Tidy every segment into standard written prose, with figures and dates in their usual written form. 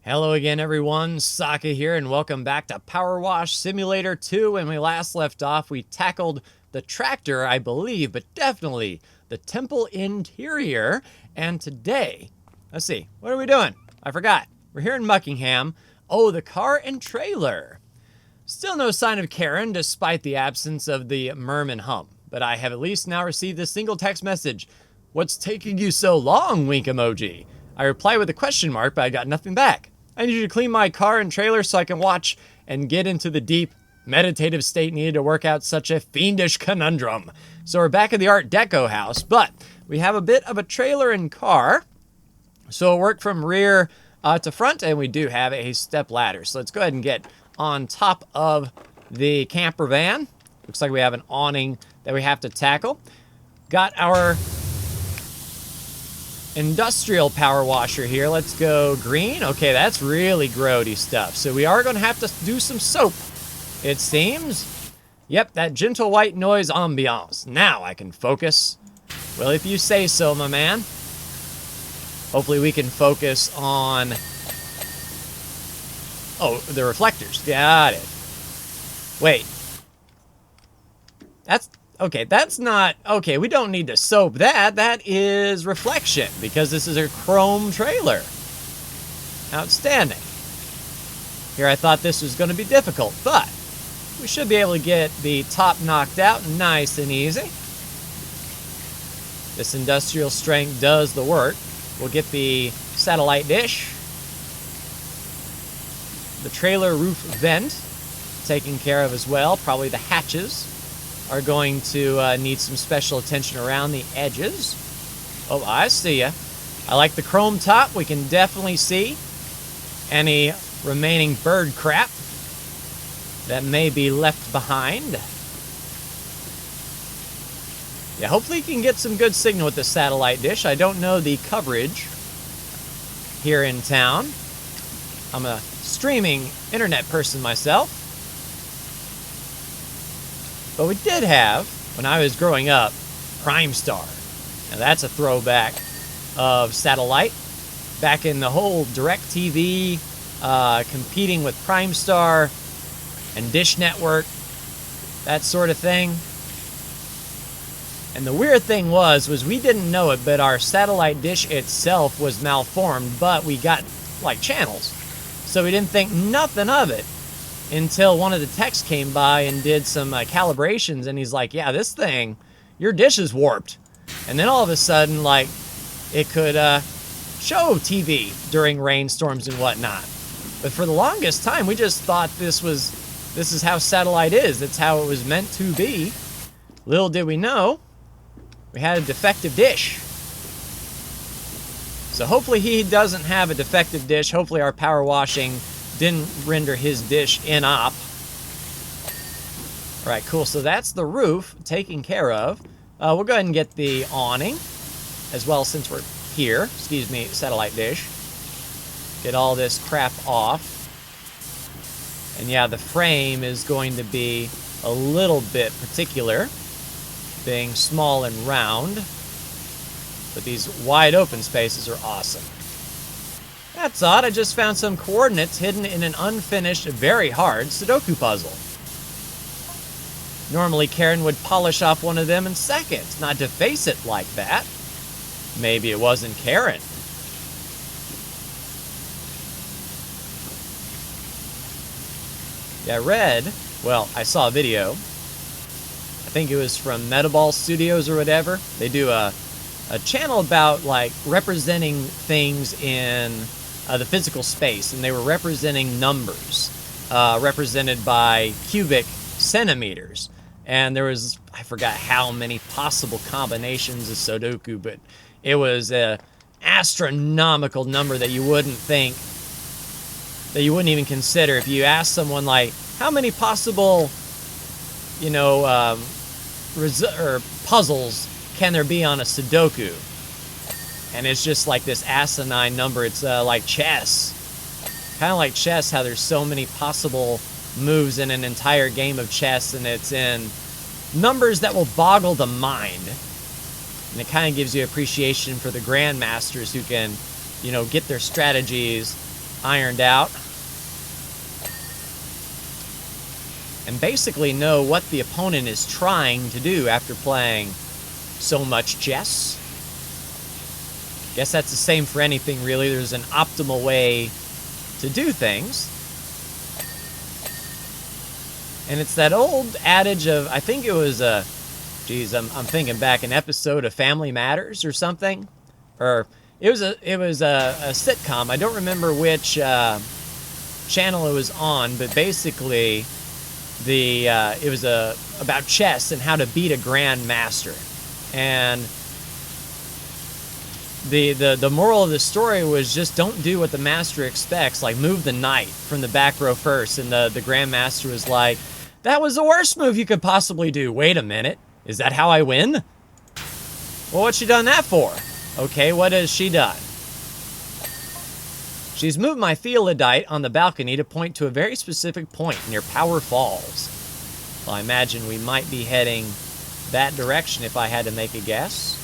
Hello again, everyone. Saka here, and welcome back to PowerWash Simulator 2. When we last left off, we tackled the tractor, I believe, but definitely the temple interior. And today, let's see, what are we doing? I forgot. We're here in Buckingham. Oh, the car and trailer. Still no sign of Karen, despite the absence of the Merman hum. But I have at least now received a single text message. "What's taking you so long, wink emoji?" I reply with a question mark, but I got nothing back. I need you to clean my car and trailer so I can watch and get into the deep, meditative state needed to work out such a fiendish conundrum. So we're back at the Art Deco house, but we have a bit of a trailer and car. So it'll work from rear to front, and we do have a step ladder. So let's go ahead and get on top of the camper van. Looks like we have an awning that we have to tackle. Got our industrial power washer here. Let's go green. Okay, that's really grody stuff. So we are going to have to do some soap, it seems. Yep, that gentle white noise ambiance. Now I can focus. Well, if you say so, my man. Hopefully we can focus on... Oh, the reflectors. Got it. Wait. Okay, that's not... Okay, we don't need to soap that. That is reflection, because this is a chrome trailer. Outstanding. Here I thought this was going to be difficult, but we should be able to get the top knocked out nice and easy. This industrial strength does the work. We'll get the satellite dish. The trailer roof vent taken care of as well. Probably the hatches are going to need some special attention around the edges. Oh, I see ya. I like the chrome top. We can definitely see any remaining bird crap that may be left behind. Yeah, hopefully you can get some good signal with the satellite dish. I don't know the coverage here in town. I'm a streaming internet person myself. But we did have, when I was growing up, Prime Star. Now that's a throwback of satellite. Back in the whole DirecTV, competing with Prime Star and Dish Network, that sort of thing. And the weird thing was we didn't know it, but our satellite dish itself was malformed, but we got, like, channels. So we didn't think nothing of it until one of the techs came by and did some calibrations, and he's like, yeah, this thing, your dish is warped. And then all of a sudden, like, it could show TV during rainstorms and whatnot. But for the longest time, we just thought this is how satellite is. That's how it was meant to be. Little did we know, we had a defective dish. So hopefully he doesn't have a defective dish. Hopefully our power washing didn't render his dish inop. All right, cool. So that's the roof taken care of. We'll go ahead and get the awning as well since we're here. Excuse me, satellite dish. Get all this crap off. And yeah, the frame is going to be a little bit particular, being small and round. But these wide open spaces are awesome. That's odd, I just found some coordinates hidden in an unfinished, very hard Sudoku puzzle. Normally Karen would polish off one of them in seconds, not deface it like that. Maybe it wasn't Karen. Yeah, I saw a video. I think it was from Metaball Studios or whatever. They do a channel about, like, representing things in the physical space, and they were representing numbers, represented by cubic centimeters. And there was, I forgot how many possible combinations of Sudoku, but it was an astronomical number that you wouldn't think, that you wouldn't even consider. If you ask someone, like, how many possible, puzzles can there be on a Sudoku? And it's just like this asinine number. It's like chess. Kind of like chess, how there's so many possible moves in an entire game of chess, and it's in numbers that will boggle the mind. And it kind of gives you appreciation for the grandmasters who can, get their strategies ironed out. And basically know what the opponent is trying to do after playing so much chess. Guess that's the same for anything, really. There's an optimal way to do things. And it's that old adage of, I think it was I'm thinking back, an episode of Family Matters or something. Or it was a sitcom. I don't remember which channel it was on, but basically it was about chess and how to beat a grandmaster. And the moral of the story was just don't do what the master expects, like move the knight from the back row first. And the grandmaster was like, that was the worst move you could possibly do. Wait a minute, is that how I win? Well, what's she done that for? Okay, what has she done? She's moved my theodolite on the balcony to point to a very specific point near Power Falls. Well, I imagine we might be heading that direction if I had to make a guess.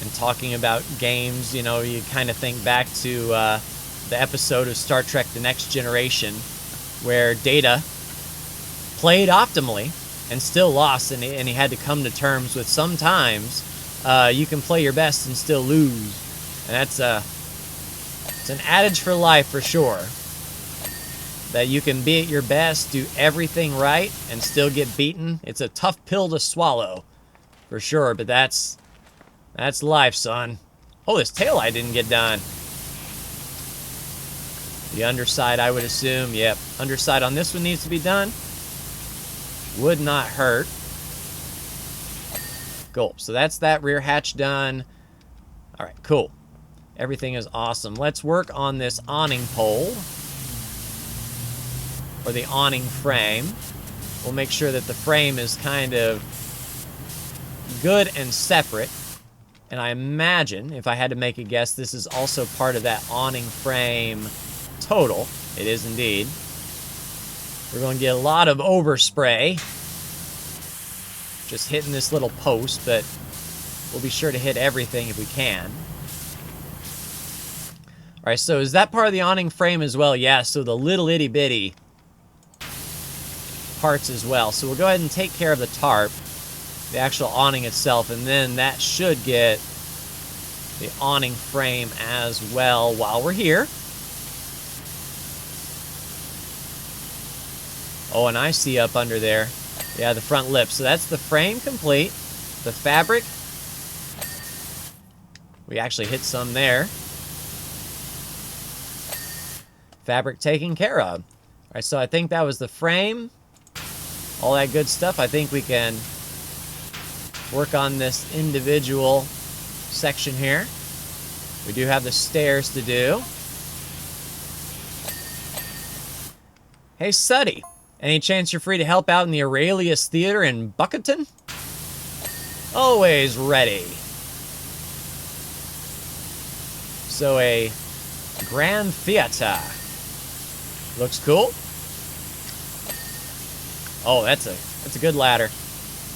And talking about games, you know, you kind of think back to the episode of Star Trek The Next Generation where Data played optimally and still lost, and he had to come to terms with sometimes you can play your best and still lose. And that's it's an adage for life for sure. That you can be at your best, do everything right, and still get beaten. It's a tough pill to swallow, for sure, but that's life, son. Oh, this taillight didn't get done. The underside, I would assume. Yep, underside on this one needs to be done. Would not hurt. Cool. So that's that rear hatch done. All right, cool. Everything is awesome. Let's work on this awning pole. Or the awning frame. We'll make sure that the frame is kind of good and separate. And I imagine, if I had to make a guess, this is also part of that awning frame total. It is indeed. We're going to get a lot of overspray. Just hitting this little post, but we'll be sure to hit everything if we can. All right, so is that part of the awning frame as well? Yeah, so the little itty-bitty parts as well. So we'll go ahead and take care of the tarp, the actual awning itself, and then that should get the awning frame as well while we're here. Oh, and I see up under there, yeah, the front lip. So that's the frame complete. The fabric, we actually hit some there. Fabric taken care of. All right, so I think that was the frame. All that good stuff. I think we can work on this individual section here. We do have the stairs to do. Hey, Suddy. Any chance you're free to help out in the Aurelius Theater in Bucketon? Always ready. So a grand theater. Looks cool. Oh, that's a good ladder.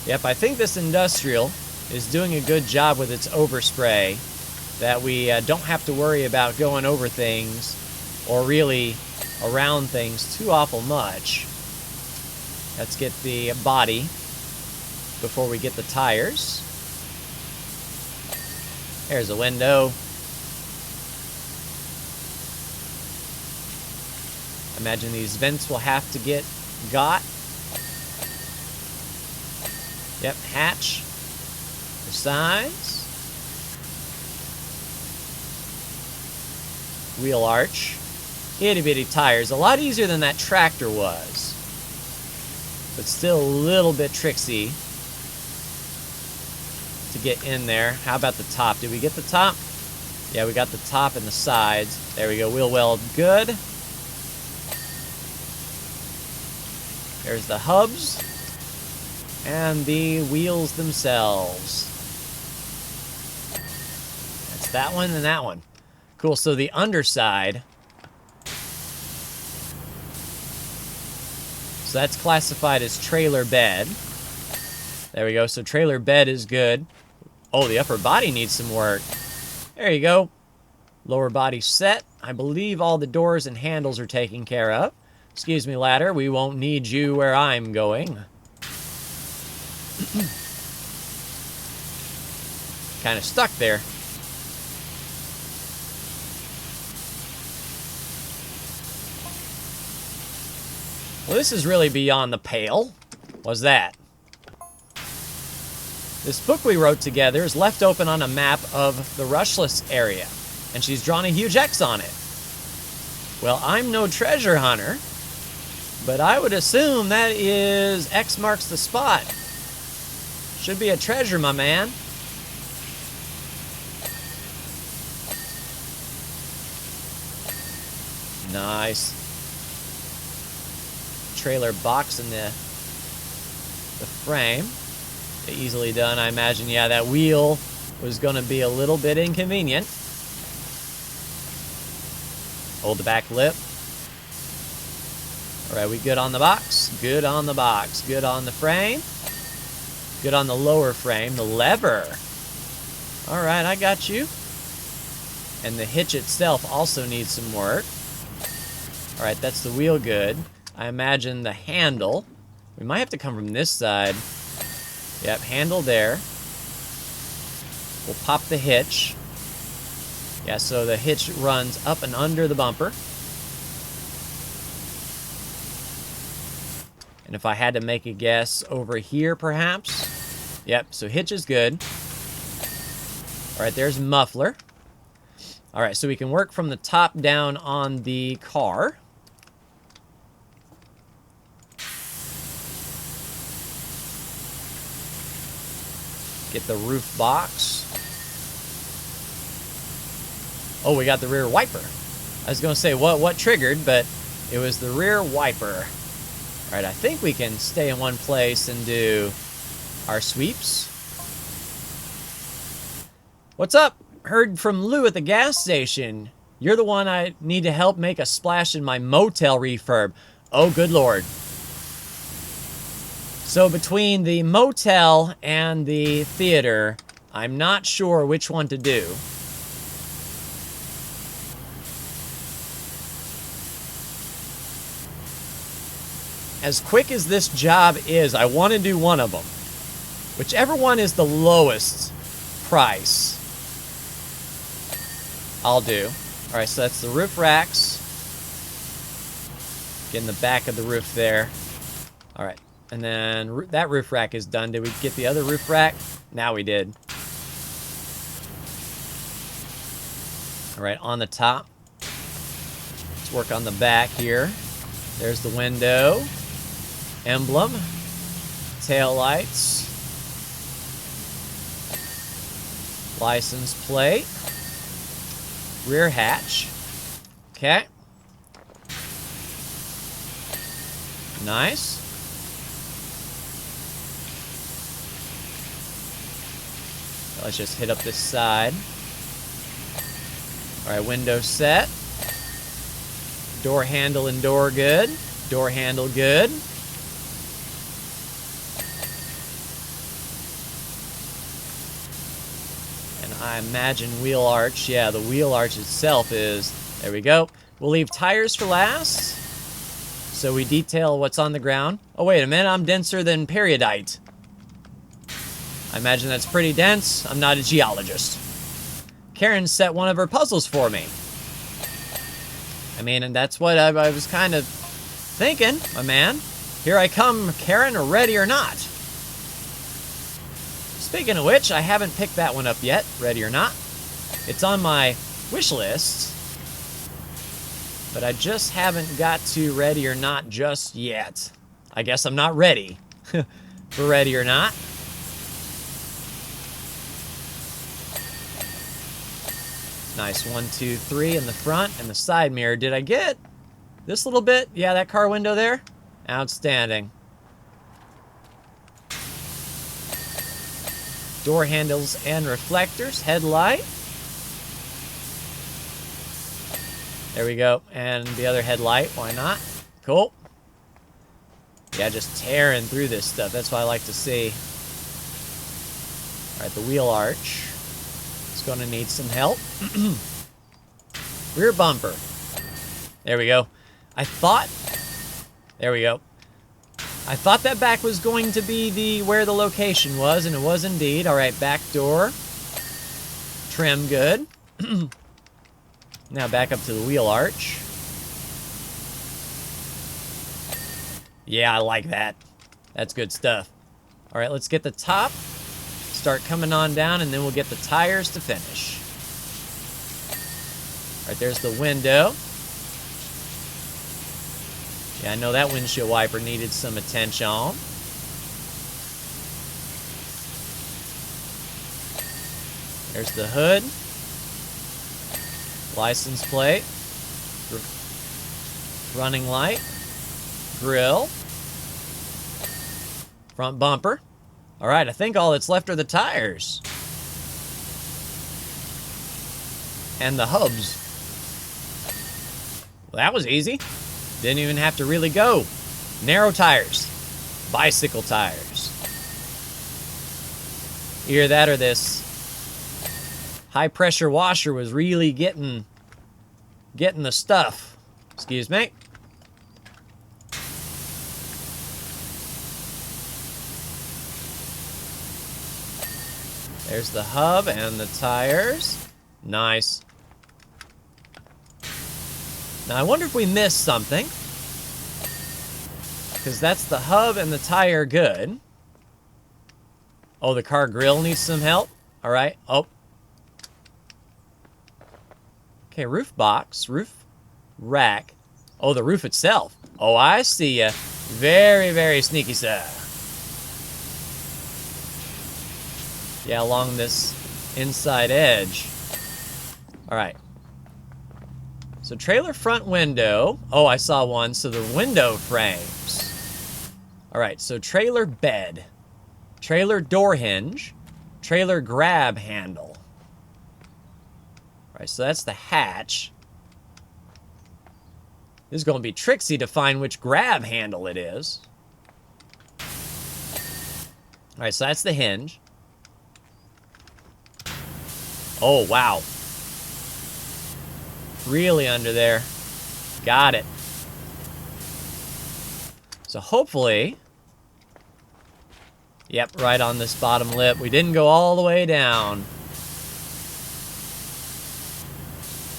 Yep, I think this industrial is doing a good job with its overspray, that we don't have to worry about going over things or really around things too awful much. Let's get the body before we get the tires. There's a window. Imagine these vents will have to get got. Yep, hatch. The sides. Wheel arch. Itty bitty tires. A lot easier than that tractor was. But still a little bit tricksy to get in there. How about the top? Did we get the top? Yeah, we got the top and the sides. There we go. Wheel well good. There's the hubs. And the wheels themselves. That's that one and that one. Cool, so the underside. So that's classified as trailer bed. There we go. So trailer bed is good. Oh, the upper body needs some work. There you go. Lower body set. I believe all the doors and handles are taken care of. Excuse me, ladder. We won't need you where I'm going. Kind of stuck there. Well, this is really beyond the pale. What's that? This book we wrote together is left open on a map of the Rushless area, and she's drawn a huge X on it. Well, I'm no treasure hunter, but I would assume that is X marks the spot. Should be a treasure, my man. Nice. Trailer box in the frame. Easily done, I imagine. Yeah, that wheel was going to be a little bit inconvenient. Hold the back lip. All right, we good on the box? Good on the box. Good on the frame. Good on the lower frame. The lever. All right, I got you. And the hitch itself also needs some work. All right, that's the wheel good. I imagine the handle. We might have to come from this side. Yep, handle there. We'll pop the hitch. Yeah, so the hitch runs up and under the bumper. And if I had to make a guess, over here perhaps? Yep, so hitch is good. All right, there's muffler. All right, so we can work from the top down on the car. Get the roof box. Oh, we got the rear wiper. I was going to say what triggered, but it was the rear wiper. All right, I think we can stay in one place and do our sweeps. What's up? Heard from Lou at the gas station. You're the one I need to help make a splash in my motel refurb. Oh, good Lord. So between the motel and the theater, I'm not sure which one to do. As quick as this job is, I want to do one of them. Whichever one is the lowest price, I'll do. All right, so that's the roof racks. Get in the back of the roof there. All right. And then that roof rack is done. Did we get the other roof rack? Now we did. All right, on the top. Let's work on the back here. There's the window. Emblem. Tail lights. License plate. Rear hatch. Okay. Nice. Let's just hit up this side. All right, window set. Door handle and door good. Door handle good. And I imagine wheel arch. Yeah, the wheel arch itself is... There we go. We'll leave tires for last. So we detail what's on the ground. Oh, wait a minute. I'm denser than periodite. I imagine that's pretty dense. I'm not a geologist. Karen set one of her puzzles for me. I mean, and that's what I was kind of thinking, my man. Here I come, Karen, ready or not. Speaking of which, I haven't picked that one up yet, ready or not. It's on my wish list. But I just haven't got to ready or not just yet. I guess I'm not ready for ready or not. Nice, 1, 2, 3 in the front and the side mirror. Did I get this little bit? Yeah, that car window there? Outstanding. Door handles and reflectors, headlight. There we go, and the other headlight, why not? Cool. Yeah, just tearing through this stuff, that's what I like to see. All right, the wheel arch is going to need some help. Rear bumper. There we go. There we go. I thought that back was going to be where the location was, and it was indeed. All right, back door. Trim good. Now back up to the wheel arch. Yeah, I like that. That's good stuff. All right, let's get the top. Start coming on down, and then we'll get the tires to finish. All right, there's the window. Yeah, I know that windshield wiper needed some attention. There's the hood. License plate. Running light. Grill. Front bumper. All right, I think all that's left are the tires. And the hubs. Well, that was easy. Didn't even have to really go. Narrow tires. Bicycle tires. Either that or this high pressure washer was really getting the stuff. Excuse me. There's the hub and the tires. Nice. Now, I wonder if we missed something. Because that's the hub and the tire good. Oh, the car grill needs some help. All right. Oh. Okay, roof box, roof rack. Oh, the roof itself. Oh, I see ya. Very, very sneaky, sir. Yeah, along this inside edge. All right. So trailer front window. Oh, I saw one. So the window frames. All right, so trailer bed. Trailer door hinge. Trailer grab handle. All right, so that's the hatch. This is going to be tricksy to find which grab handle it is. All right, so that's the hinge. Oh, wow. Really under there. Got it. So hopefully... Yep, right on this bottom lip. We didn't go all the way down.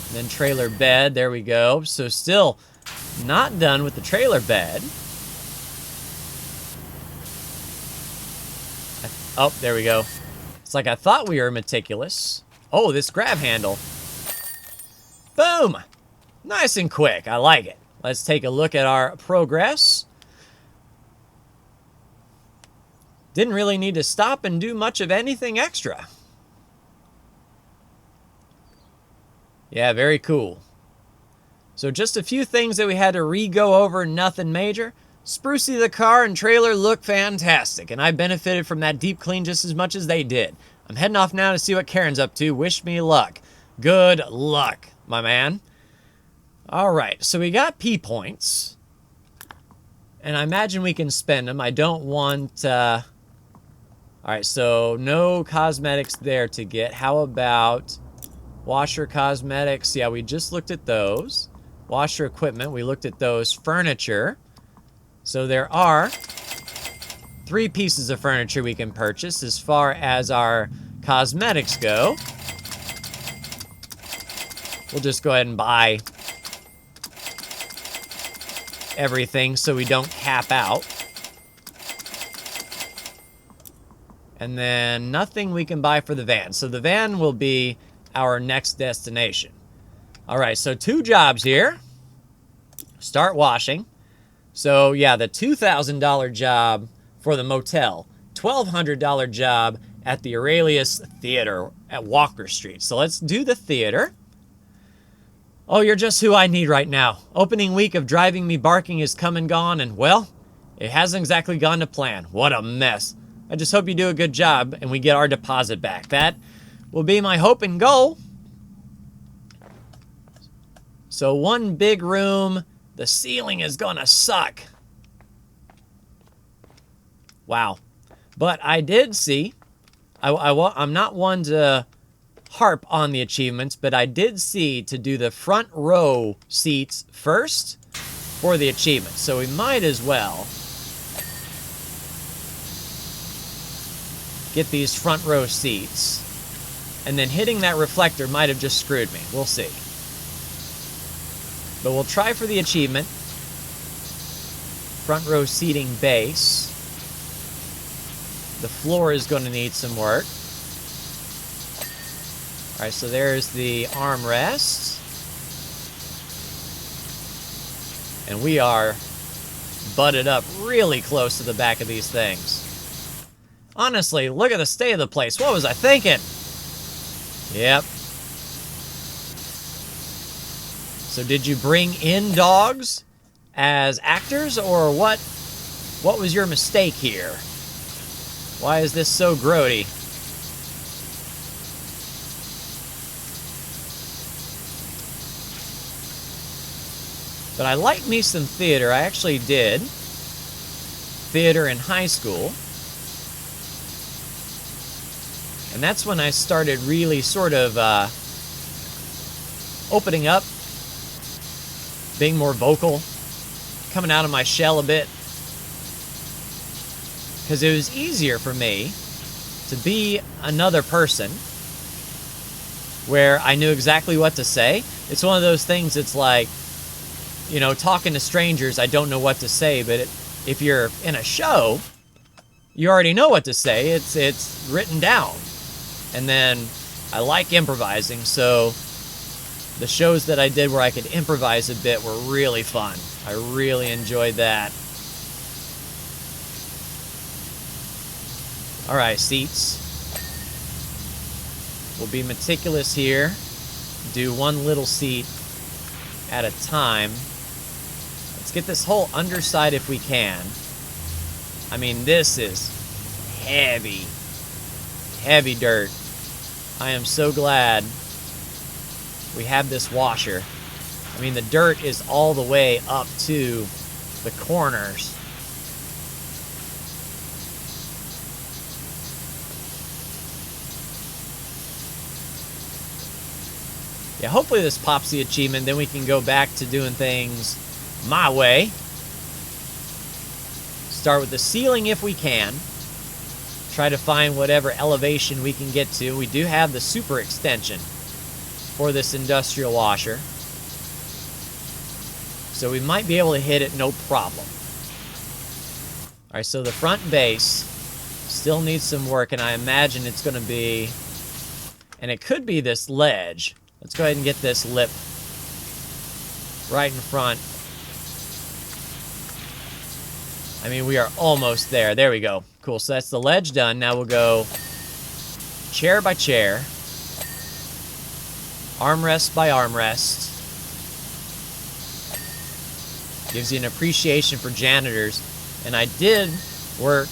And then trailer bed, there we go. So still not done with the trailer bed. Oh, there we go. It's like I thought we were meticulous. Oh, this grab handle. Boom! Nice and quick. I like it. Let's take a look at our progress. Didn't really need to stop and do much of anything extra. Yeah, very cool. So just a few things that we had to re-go over, nothing major. Sprucey the car and trailer look fantastic, and I benefited from that deep clean just as much as they did. I'm heading off now to see what Karen's up to. Wish me luck. Good luck, my man. All right, so we got P points, and I imagine we can spend them. I don't want... All right, so no cosmetics there to get. How about washer cosmetics? Yeah, we just looked at those. Washer equipment, we looked at those. Furniture. So there are 3 pieces of furniture we can purchase as far as our cosmetics go. We'll just go ahead and buy everything so we don't cap out. And then nothing we can buy for the van. So the van will be our next destination. All right, so 2 jobs here. Start washing. So yeah, the $2,000 job for the motel. $1,200 job at the Aurelius Theater at Walker Street. So let's do the theater. Oh, you're just who I need right now. Opening week of Driving Me Barking is come and gone, and well, it hasn't exactly gone to plan. What a mess. I just hope you do a good job and we get our deposit back. That will be my hope and goal. So 1 big room. The ceiling is gonna suck. Wow. But I did see I'm not one to harp on the achievements, but I did see to do the front row seats first for the achievement. So we might as well get these front row seats. And then hitting that reflector might have just screwed me. We'll see. But we'll try for the achievement. Front row seating base. The floor is going to need some work. All right, so there's the armrest. And we are butted up really close to the back of these things. Honestly, look at the state of the place. What was I thinking? Yep. So did you bring in dogs as actors, or what? What was your mistake here? Why is this so grody? But I like me some theater. I actually did theater in high school. And that's when I started really sort of opening up, being more vocal, coming out of my shell a bit. Because it was easier for me to be another person where I knew exactly what to say. It's one of those things, it's like, you know, talking to strangers, I don't know what to say, but if you're in a show, you already know what to say. It's written down. And then I like improvising, so the shows that I did where I could improvise a bit were really fun. I really enjoyed that. All right, seats. We'll be meticulous here. Do one little seat at a time. Let's get this whole underside if we can. I mean, this is heavy, heavy dirt. I am so glad we have this washer. I mean, the dirt is all the way up to the corners. Yeah, hopefully this pops the achievement, then we can go back to doing things my way. Start with the ceiling if we can. Try to find whatever elevation we can get to. We do have the super extension for this industrial washer, so we might be able to hit it no problem. All right, so the front base still needs some work, and I imagine it's going to be, and it could be this ledge. Let's go ahead and get this lip right in front. I mean, we are almost there. There we go. Cool, so that's the ledge done. Now we'll go chair by chair, armrest by armrest. Gives you an appreciation for janitors. And I did work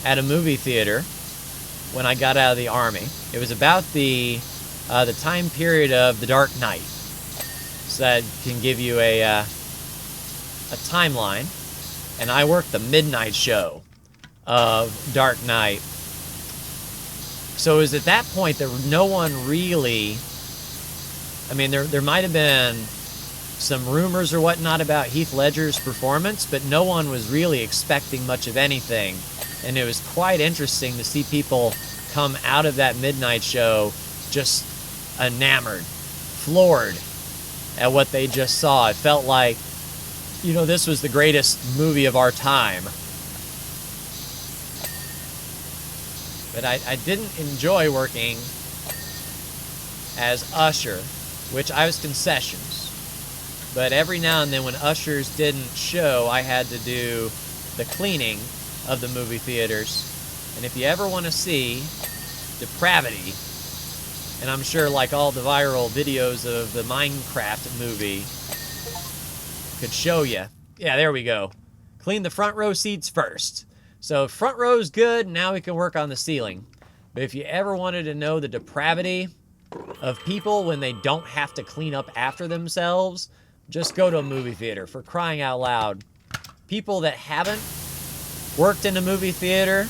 at a movie theater when I got out of the Army. It was about the time period of The Dark Knight. So that can give you a timeline. And I worked the midnight show of Dark Knight. So it was at that point that no one really, I mean, there might have been some rumors or whatnot about Heath Ledger's performance, but no one was really expecting much of anything. And it was quite interesting to see people come out of that midnight show just enamored, floored at what they just saw. It felt like, you know, this was the greatest movie of our time. But I didn't enjoy working as usher, which I was concessions. But every now and then when ushers didn't show, I had to do the cleaning of the movie theaters. And if you ever want to see depravity, and I'm sure like all the viral videos of the Minecraft movie could show you. Yeah, there we go. Clean the front row seats first. So front row's good, now we can work on the ceiling. But if you ever wanted to know the depravity of people when they don't have to clean up after themselves, just go to a movie theater, for crying out loud. People that haven't worked in a movie theater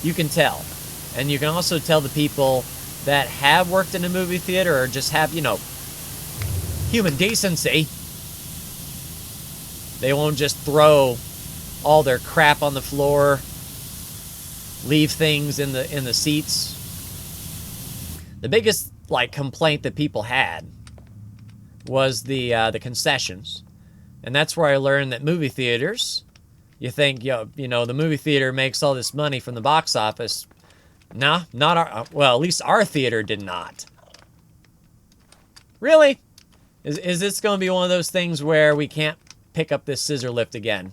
You can tell. And you can also tell the people that have worked in a movie theater or just have, human decency. They won't just throw all their crap on the floor, leave things in the seats. The biggest complaint that people had was the concessions. And that's where I learned that movie theaters, you think, the movie theater makes all this money from the box office. Nah, not our, well, at least our theater did not. Really? Is this going to be one of those things where we can't pick up this scissor lift again?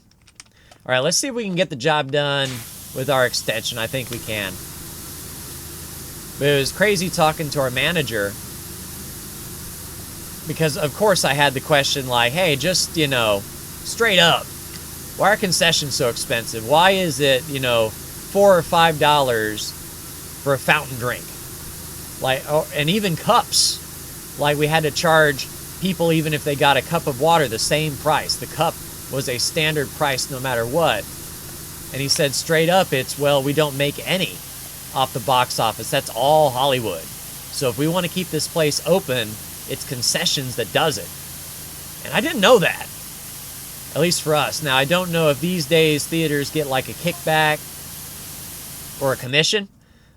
All right, let's see if we can get the job done with our extension. I think we can. But it was crazy talking to our manager because, of course, I had the question hey, just, straight up, why are concessions so expensive? Why is it, $4 or $5 for a fountain drink? And even cups. We had to charge people, even if they got a cup of water, the same price. The cup was a standard price no matter what. And he said straight up, we don't make any off the box office. That's all Hollywood. So if we want to keep this place open, it's concessions that does it. And I didn't know that. At least for us. Now, I don't know if these days theaters get a kickback or a commission.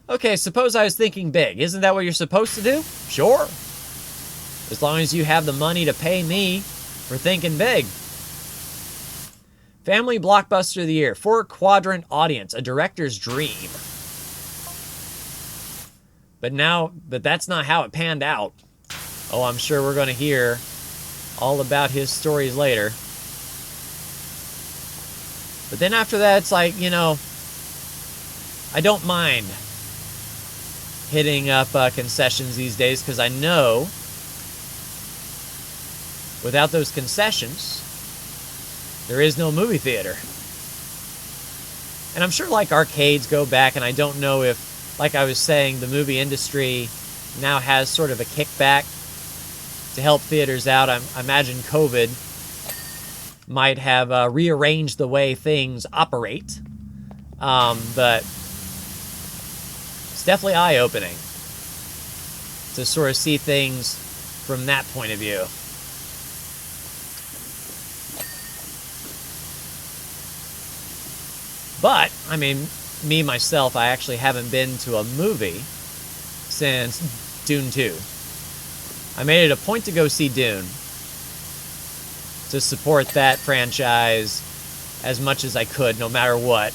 Okay, suppose I was thinking big. Isn't that what you're supposed to do? Sure. As long as you have the money to pay me for thinking big. Family Blockbuster of the Year. 4-quadrant audience. A director's dream. But that's not how it panned out. Oh, I'm sure we're going to hear all about his stories later. But then after that, it's I don't mind hitting up concessions these days because I know without those concessions, there is no movie theater. And I'm sure arcades go back, and I don't know if, I was saying, the movie industry now has sort of a kickback to help theaters out. I imagine COVID might have rearranged the way things operate. But it's definitely eye-opening to sort of see things from that point of view. But, me, myself, I actually haven't been to a movie since Dune 2. I made it a point to go see Dune to support that franchise as much as I could, no matter what.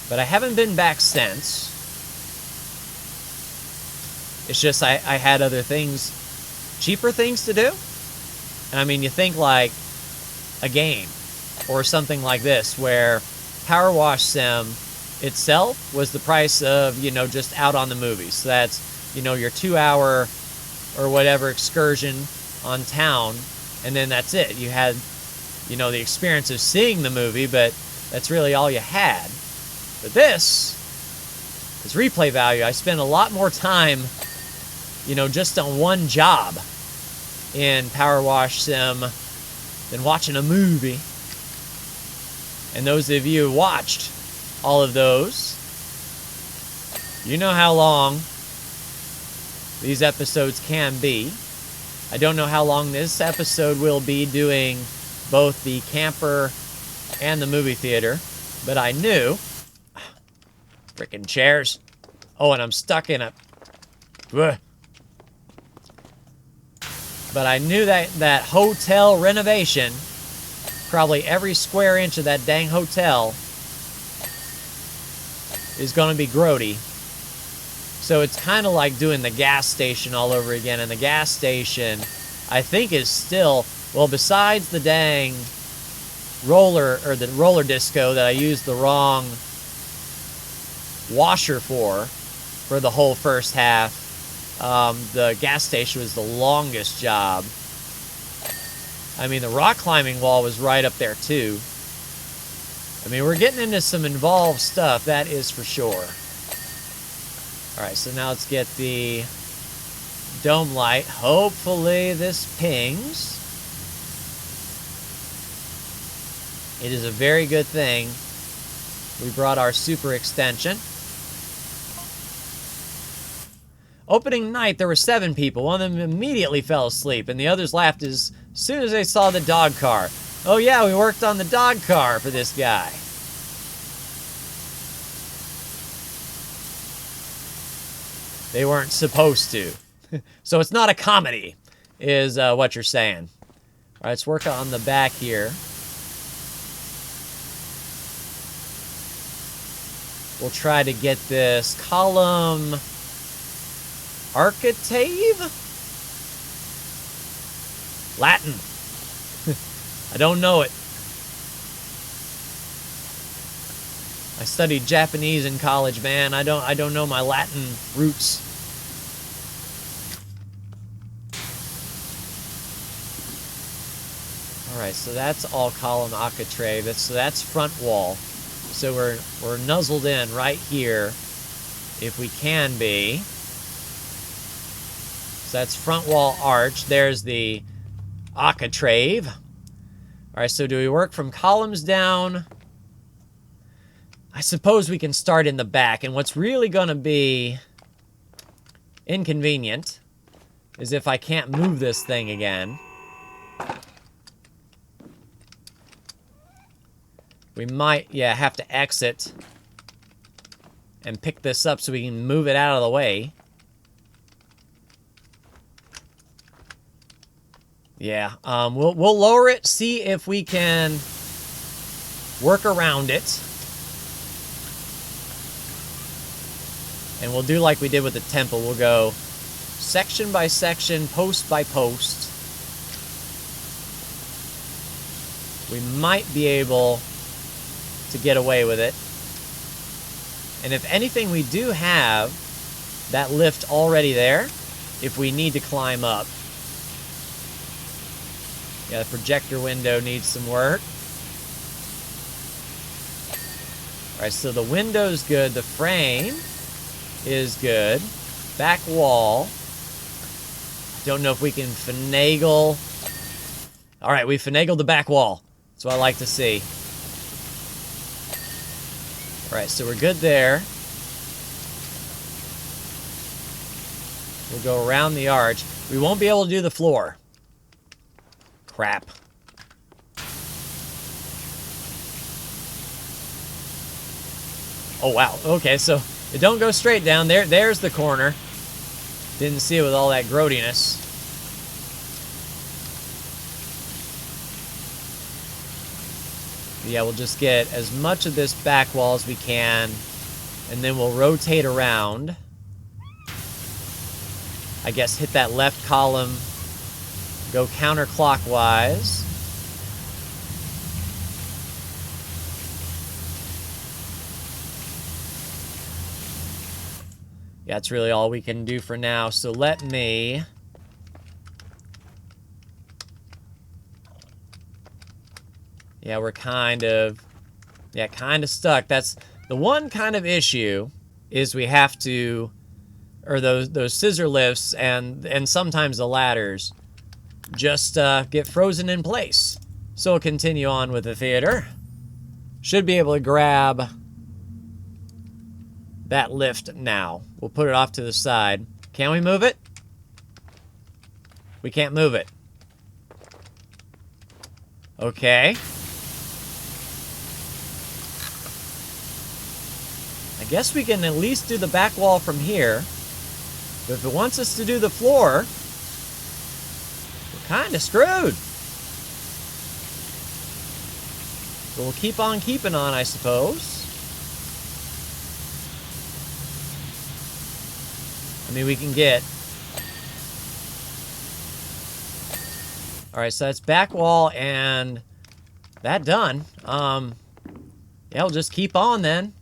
But I haven't been back since. It's just I had other things, cheaper things to do. And you think a game or something like this, where PowerWash Sim itself was the price of, just out on the movie. So that's, your 2-hour or whatever excursion on town, and then that's it. You had, the experience of seeing the movie, but that's really all you had. But this is replay value. I spend a lot more time, just on one job in PowerWash Sim than watching a movie. And those of you who watched all of those, you know how long these episodes can be. I don't know how long this episode will be doing both the camper and the movie theater, but I knew... Frickin' chairs. Oh, and I'm stuck in a... Ugh. But I knew that hotel renovation, probably every square inch of that dang hotel, is going to be grody. So it's kind of like doing the gas station all over again. And the gas station, I think, is still... Well, besides the dang the roller disco that I used the wrong washer for the whole first half, the gas station was the longest job. The rock climbing wall was right up there too. We're getting into some involved stuff, that is for sure. Alright, so now let's get the dome light. Hopefully this pings. It is a very good thing We brought our super extension. Opening night, there were 7 people. One of them immediately fell asleep, and the others laughed as soon as they saw the dog car. Oh yeah, we worked on the dog car for this guy. They weren't supposed to. So it's not a comedy, is what you're saying. All right, let's work on the back here. We'll try to get this column architrave? Latin. I don't know it. I studied Japanese in college, man. I don't know my Latin roots. All right, so that's all column architrave. So that's front wall. So we're nuzzled in right here, if we can be. So that's front wall arch. There's the architrave. All right, so do we work from columns down? I suppose we can start in the back. And what's really going to be inconvenient is if I can't move this thing again. We might, yeah, have to exit and pick this up so we can move it out of the way. Yeah, we'll lower it, see if we can work around it. And we'll do like we did with the temple. We'll go section by section, post by post. We might be able to get away with it. And if anything, we do have that lift already there if we need to climb up. Yeah, the projector window needs some work. Alright, so the window's good. The frame is good. Back wall. Don't know if we can finagle. Alright, we finagled the back wall. That's what I like to see. Alright, so we're good there. We'll go around the arch. We won't be able to do the floor. Crap. Oh, wow. Okay, so it don't go straight down. There's the corner. Didn't see it with all that grody-ness. Yeah, we'll just get as much of this back wall as we can, and then we'll rotate around. I guess hit that left column, go counterclockwise. Yeah, that's really all we can do for now, so let me... Yeah, we're kind of stuck. That's the one kind of issue, is we have to, or those scissor lifts and sometimes the ladders just get frozen in place. So we'll continue on with the theater. Should be able to grab that lift now. We'll put it off to the side. Can we move it? We can't move it. Okay. I guess we can at least do the back wall from here. But if it wants us to do the floor, we're kind of screwed. So we'll keep on keeping on, I suppose. I mean, we can get... Alright, so that's back wall and that done. Yeah, we'll just keep on then.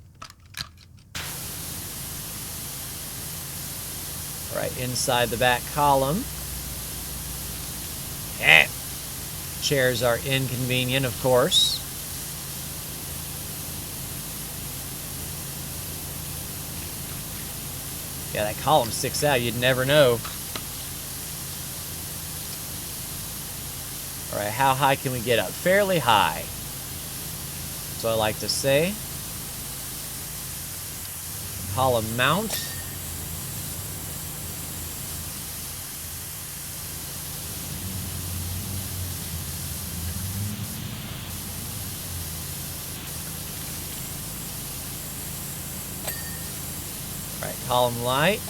Alright, inside the back column. Chairs are inconvenient, of course. Yeah, that column sticks out. You'd never know. Alright, how high can we get up? Fairly high. That's what I like to say. column mount. All right, column light,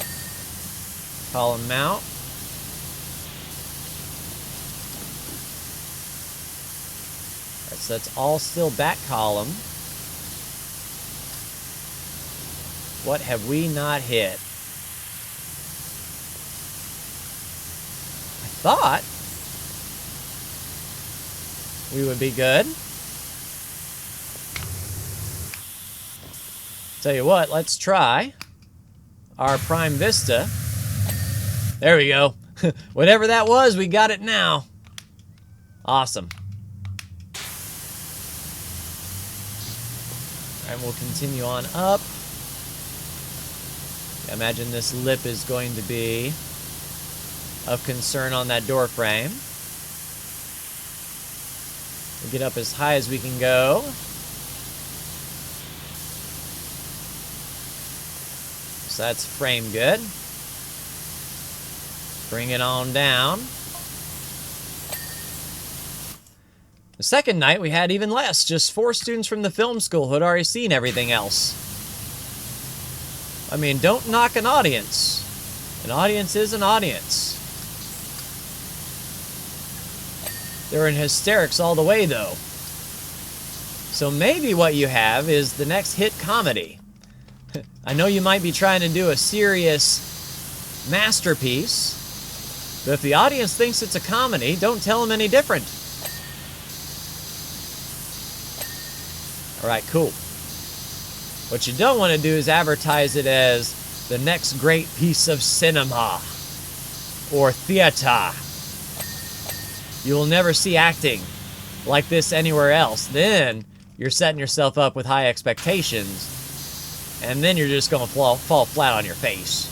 column mount. All right, so that's all still back column. What have we not hit? I thought we would be good. Tell you what, let's try our Prime Vista. There we go. Whatever that was, we got it now. Awesome. And we'll continue on up. I imagine this lip is going to be of concern on that door frame. We'll get up as high as we can go. So that's frame good. Bring it on down. The second night we had even less, just 4 students from the film school who had already seen everything else. I mean, don't knock an audience. An audience is an audience. They were in hysterics all the way, though. So maybe what you have is the next hit comedy. I know you might be trying to do a serious masterpiece, but if the audience thinks it's a comedy, don't tell them any different. All right, cool. What you don't want to do is advertise it as the next great piece of cinema or theater. You will never see acting like this anywhere else. Then you're setting yourself up with high expectations, and then you're just going to fall flat on your face.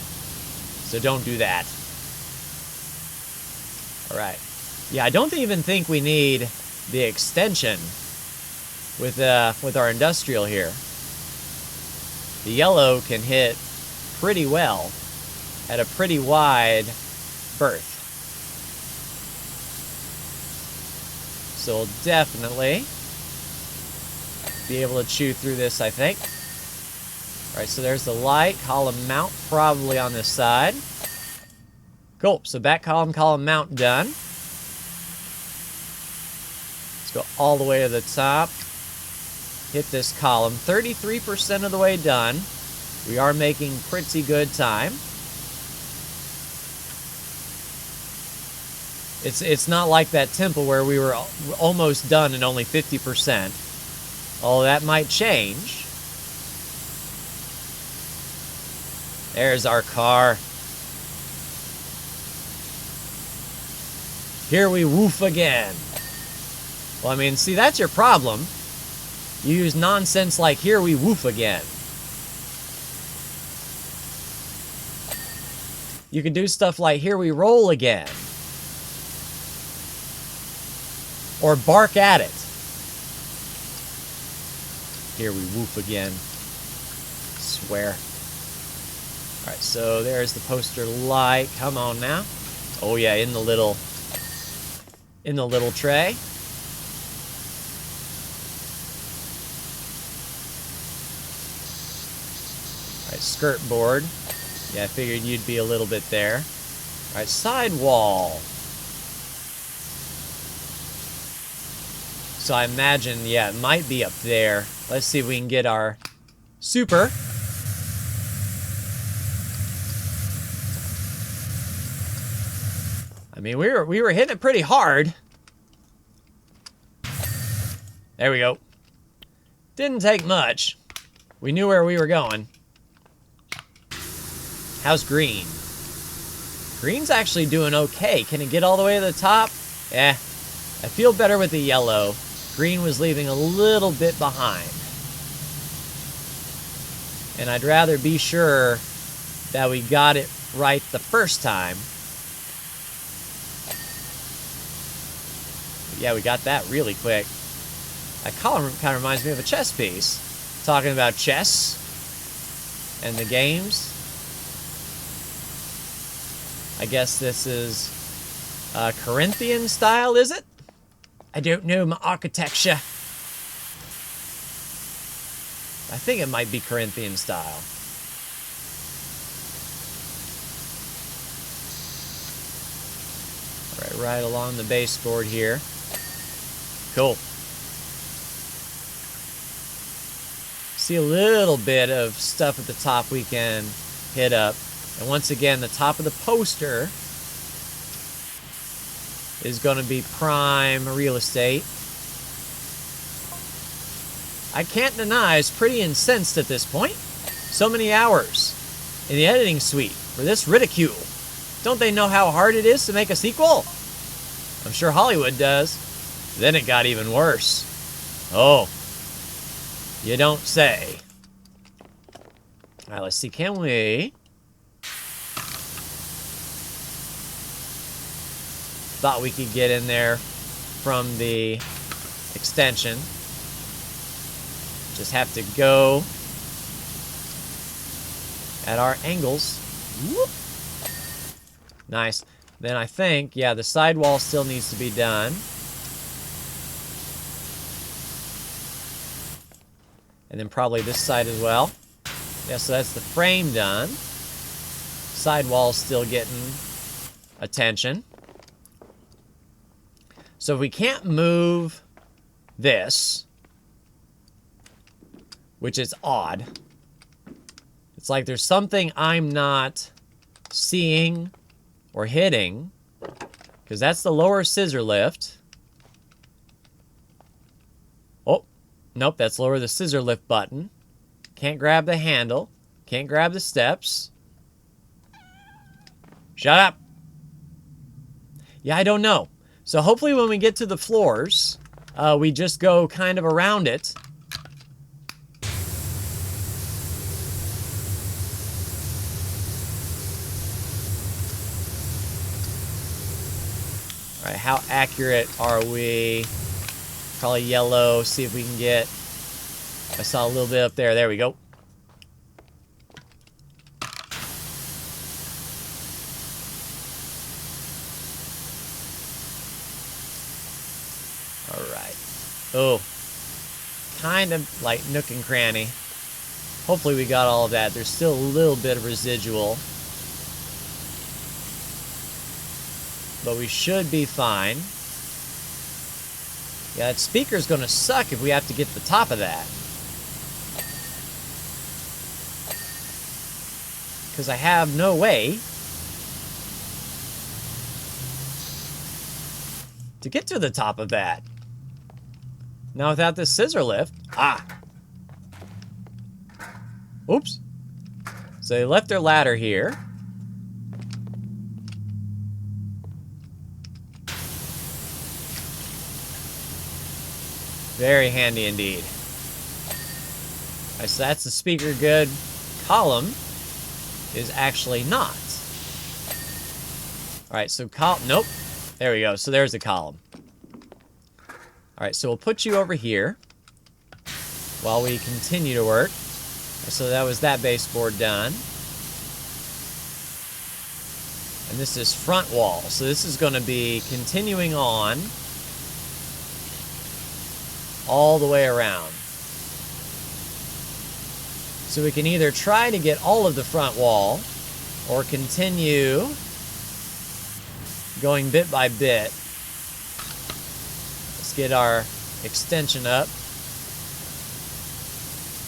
So don't do that. All right. Yeah, I don't even think we need the extension with our industrial here. The yellow can hit pretty well at a pretty wide berth. So we'll definitely be able to chew through this, I think. All right, so there's the light. Column mount probably on this side. Cool, so back column mount done. Let's go all the way to the top. Hit this column, 33% of the way done. We are making pretty good time. It's not like that temple where we were almost done and only 50%. Although that might change. There's our car. Here we woof again. Well, I mean, see, that's your problem. You use nonsense like here we woof again. You could do stuff like here we roll again. Or bark at it. Here we woof again. Swear. Alright, so there's the poster light. Come on now. Oh yeah, in the little tray. Skirt board. Yeah, I figured you'd be a little bit there. All right, side wall. So I imagine, yeah, it might be up there. Let's see if we can get our super. I mean, we were hitting it pretty hard. There we go. Didn't take much. We knew where we were going. How's green? Green's actually doing okay. Can it get all the way to the top? I feel better with the yellow. Green was leaving a little bit behind. And I'd rather be sure that we got it right the first time. But yeah, we got that really quick. That column kind of reminds me of a chess piece. Talking about chess. and the games. I guess this is Corinthian style, is it? I don't know my architecture. I think it might be Corinthian style. All right, right along the baseboard here. Cool. See a little bit of stuff at the top we can hit up. And once again, the top of the poster is going to be prime real estate. I can't deny it's pretty incensed at this point. So many hours in the editing suite for this ridicule. Don't they know how hard it is to make a sequel? I'm sure Hollywood does. Then it got even worse. Oh, you don't say. All right, let's see. Can we? Thought we could get in there from the extension. Just have to go at our angles. Whoop. Nice. Then I think, yeah, the sidewall still needs to be done. And then probably this side as well. Yeah, so that's the frame done. Sidewall's still getting attention. So if we can't move this, which is odd. It's like there's something I'm not seeing or hitting, because that's the lower scissor lift. Oh, nope, that's lower the scissor lift button. Can't grab the handle. Can't grab the steps. Shut up. Yeah, I don't know. So hopefully when we get to the floors, we just go kind of around it. All right, how accurate are we? Probably yellow. See if we can get... I saw a little bit up there. There we go. All right. Oh, kind of like nook and cranny. Hopefully we got all of that. There's still a little bit of residual. But we should be fine. Yeah, that speaker's going to suck if we have to get to the top of that. Because I have no way to get to the top of that. Now without this scissor lift... Ah! Oops. So they left their ladder here. Very handy indeed. Alright, so that's the speaker good. Column is actually not. Alright, so nope. There we go. So there's the column. Alright, so we'll put you over here while we continue to work. So that was that baseboard done. And this is front wall. So this is going to be continuing on all the way around. So we can either try to get all of the front wall or continue going bit by bit. Let's get our extension up.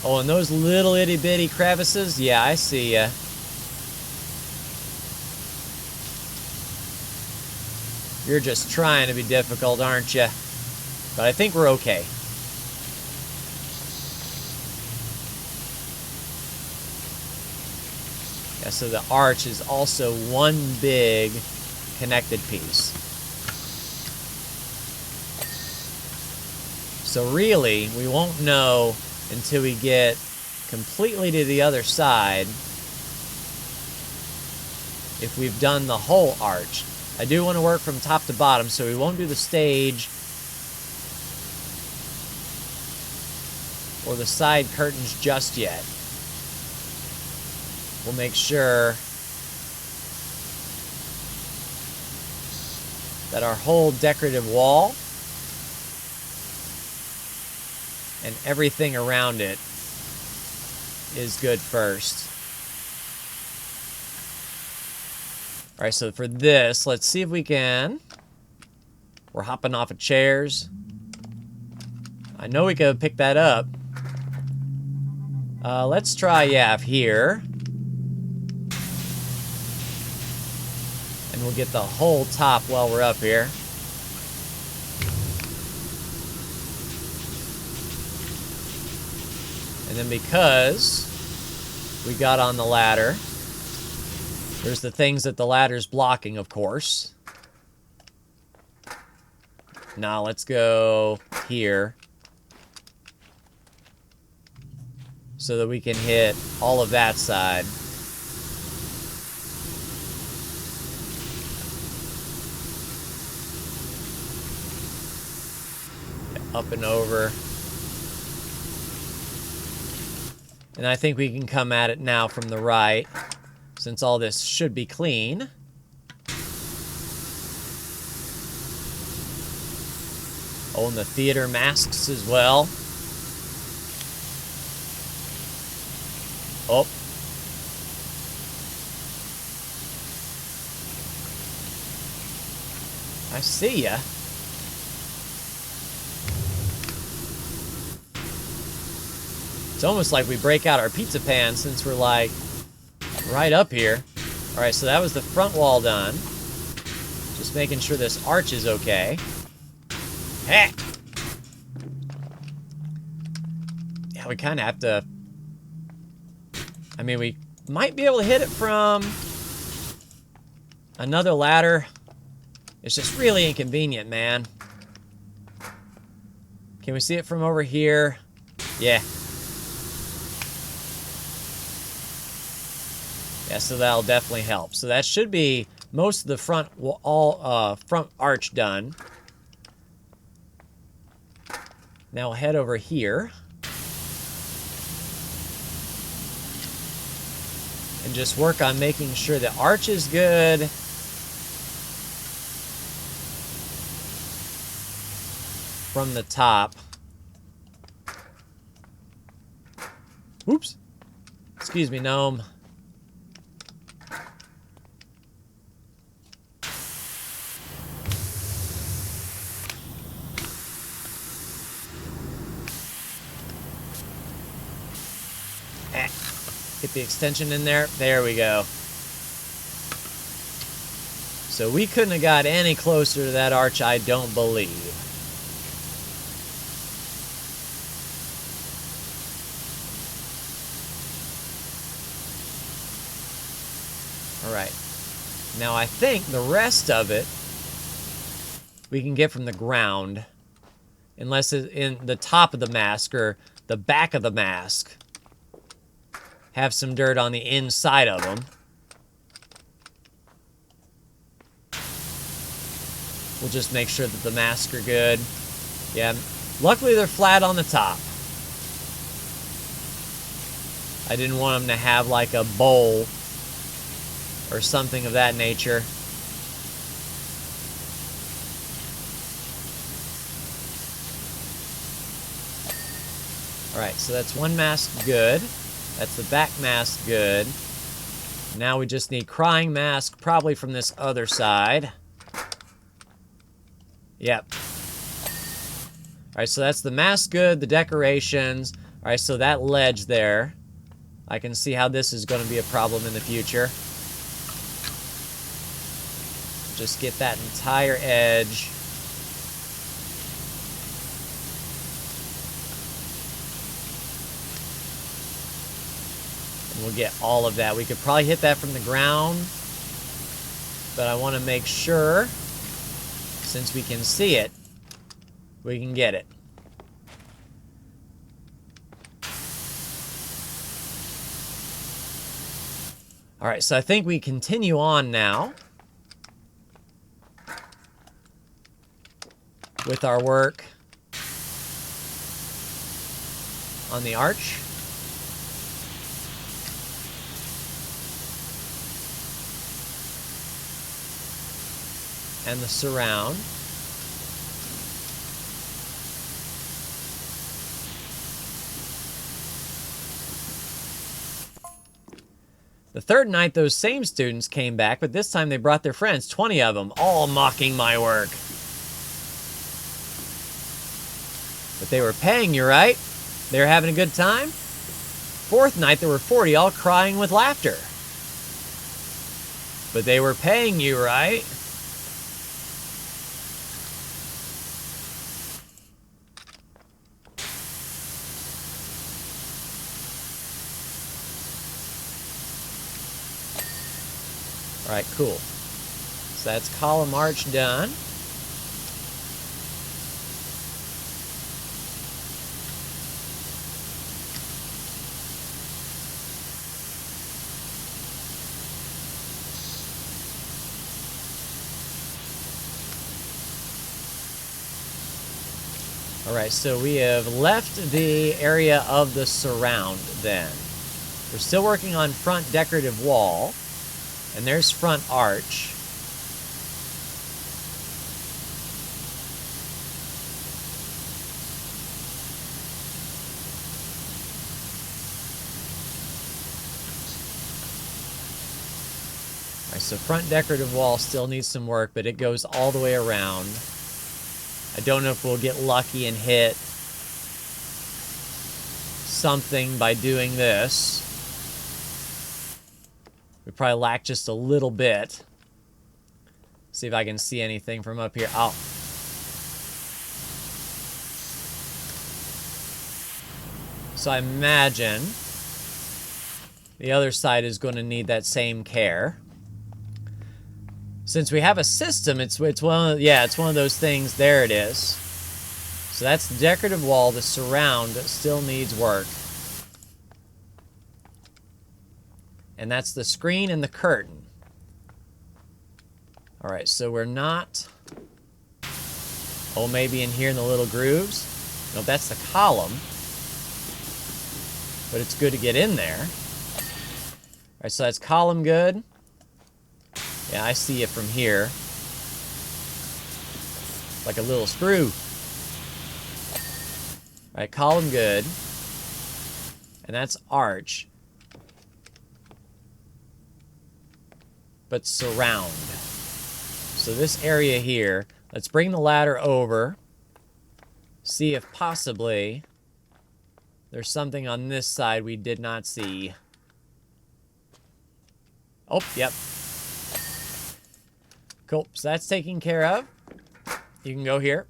Oh, and those little itty bitty crevices, yeah, I see ya. You're just trying to be difficult, aren't you? But I think we're okay. Yeah, so the arch is also one big connected piece. So really, we won't know until we get completely to the other side if we've done the whole arch. I do want to work from top to bottom, so we won't do the stage or the side curtains just yet. we'll make sure that our whole decorative wall and everything around it is good first. All right, so for this, let's see if we can. We're hopping off of chairs. I know we could pick that up. Let's try, here. And we'll get the whole top while we're up here. And then because we got on the ladder, there's the things that the ladder's blocking, of course. Now let's go here so that we can hit all of that side. Up and over. And I think we can come at it now from the right, since all this should be clean. Oh, and the theater masks as well. Oh. I see ya. It's almost like we break out our pizza pan since we're like right up here. All right, so that was the front wall done. Just making sure this arch is okay. Heck! Yeah, we kind of have to... I mean, we might be able to hit it from another ladder. It's just really inconvenient, man. Can we see it from over here? Yeah. Yeah, so that'll definitely help. So that should be most of the front front arch done. Now we'll head over here. And just work on making sure the arch is good. From the top. Oops. Excuse me, gnome. Get the extension in there. There we go. So we couldn't have got any closer to that arch, I don't believe. All right. Now I think the rest of it we can get from the ground. Unless it's in the top of the mask or the back of the mask. Have some dirt on the inside of them. We'll just make sure that the masks are good. Yeah, luckily they're flat on the top. I didn't want them to have like a bowl or something of that nature. Alright, so that's one mask good. That's the back mask good. Now we just need crying mask, probably from this other side. Yep. Alright, so that's the mask good, the decorations. Alright, so that ledge there. I can see how this is going to be a problem in the future. Just get that entire edge. And we'll get all of that. We could probably hit that from the ground. But I want to make sure, since we can see it, we can get it. Alright, so I think we continue on now with our work on the arch. and the surround. The third night, those same students came back, but this time they brought their friends, 20 of them, all mocking my work. But they were paying you, right? They were having a good time? Fourth night, there were 40, all crying with laughter. But they were paying you, right? All right, cool. So that's column arch done. All right, so we have left the area of the surround then. We're still working on front decorative wall, and there's front arch. All right, so front decorative wall still needs some work, but it goes all the way around. I don't know if we'll get lucky and hit something by doing this. We probably lack just a little bit. See if I can see anything from up here. Oh. So I imagine the other side is going to need that same care. Since we have a system, it's one of those things. There it is. So that's the decorative wall. The surround still needs work. And that's the screen and the curtain. All right, so we're not... Oh, maybe in here in the little grooves? No, that's the column. But it's good to get in there. All right, so that's column good. Yeah, I see it from here. Like a little screw. All right, column good. And that's arch. But surround. So this area here, let's bring the ladder over. See if possibly there's something on this side we did not see. Oh, yep. Cool, so that's taken care of. You can go here.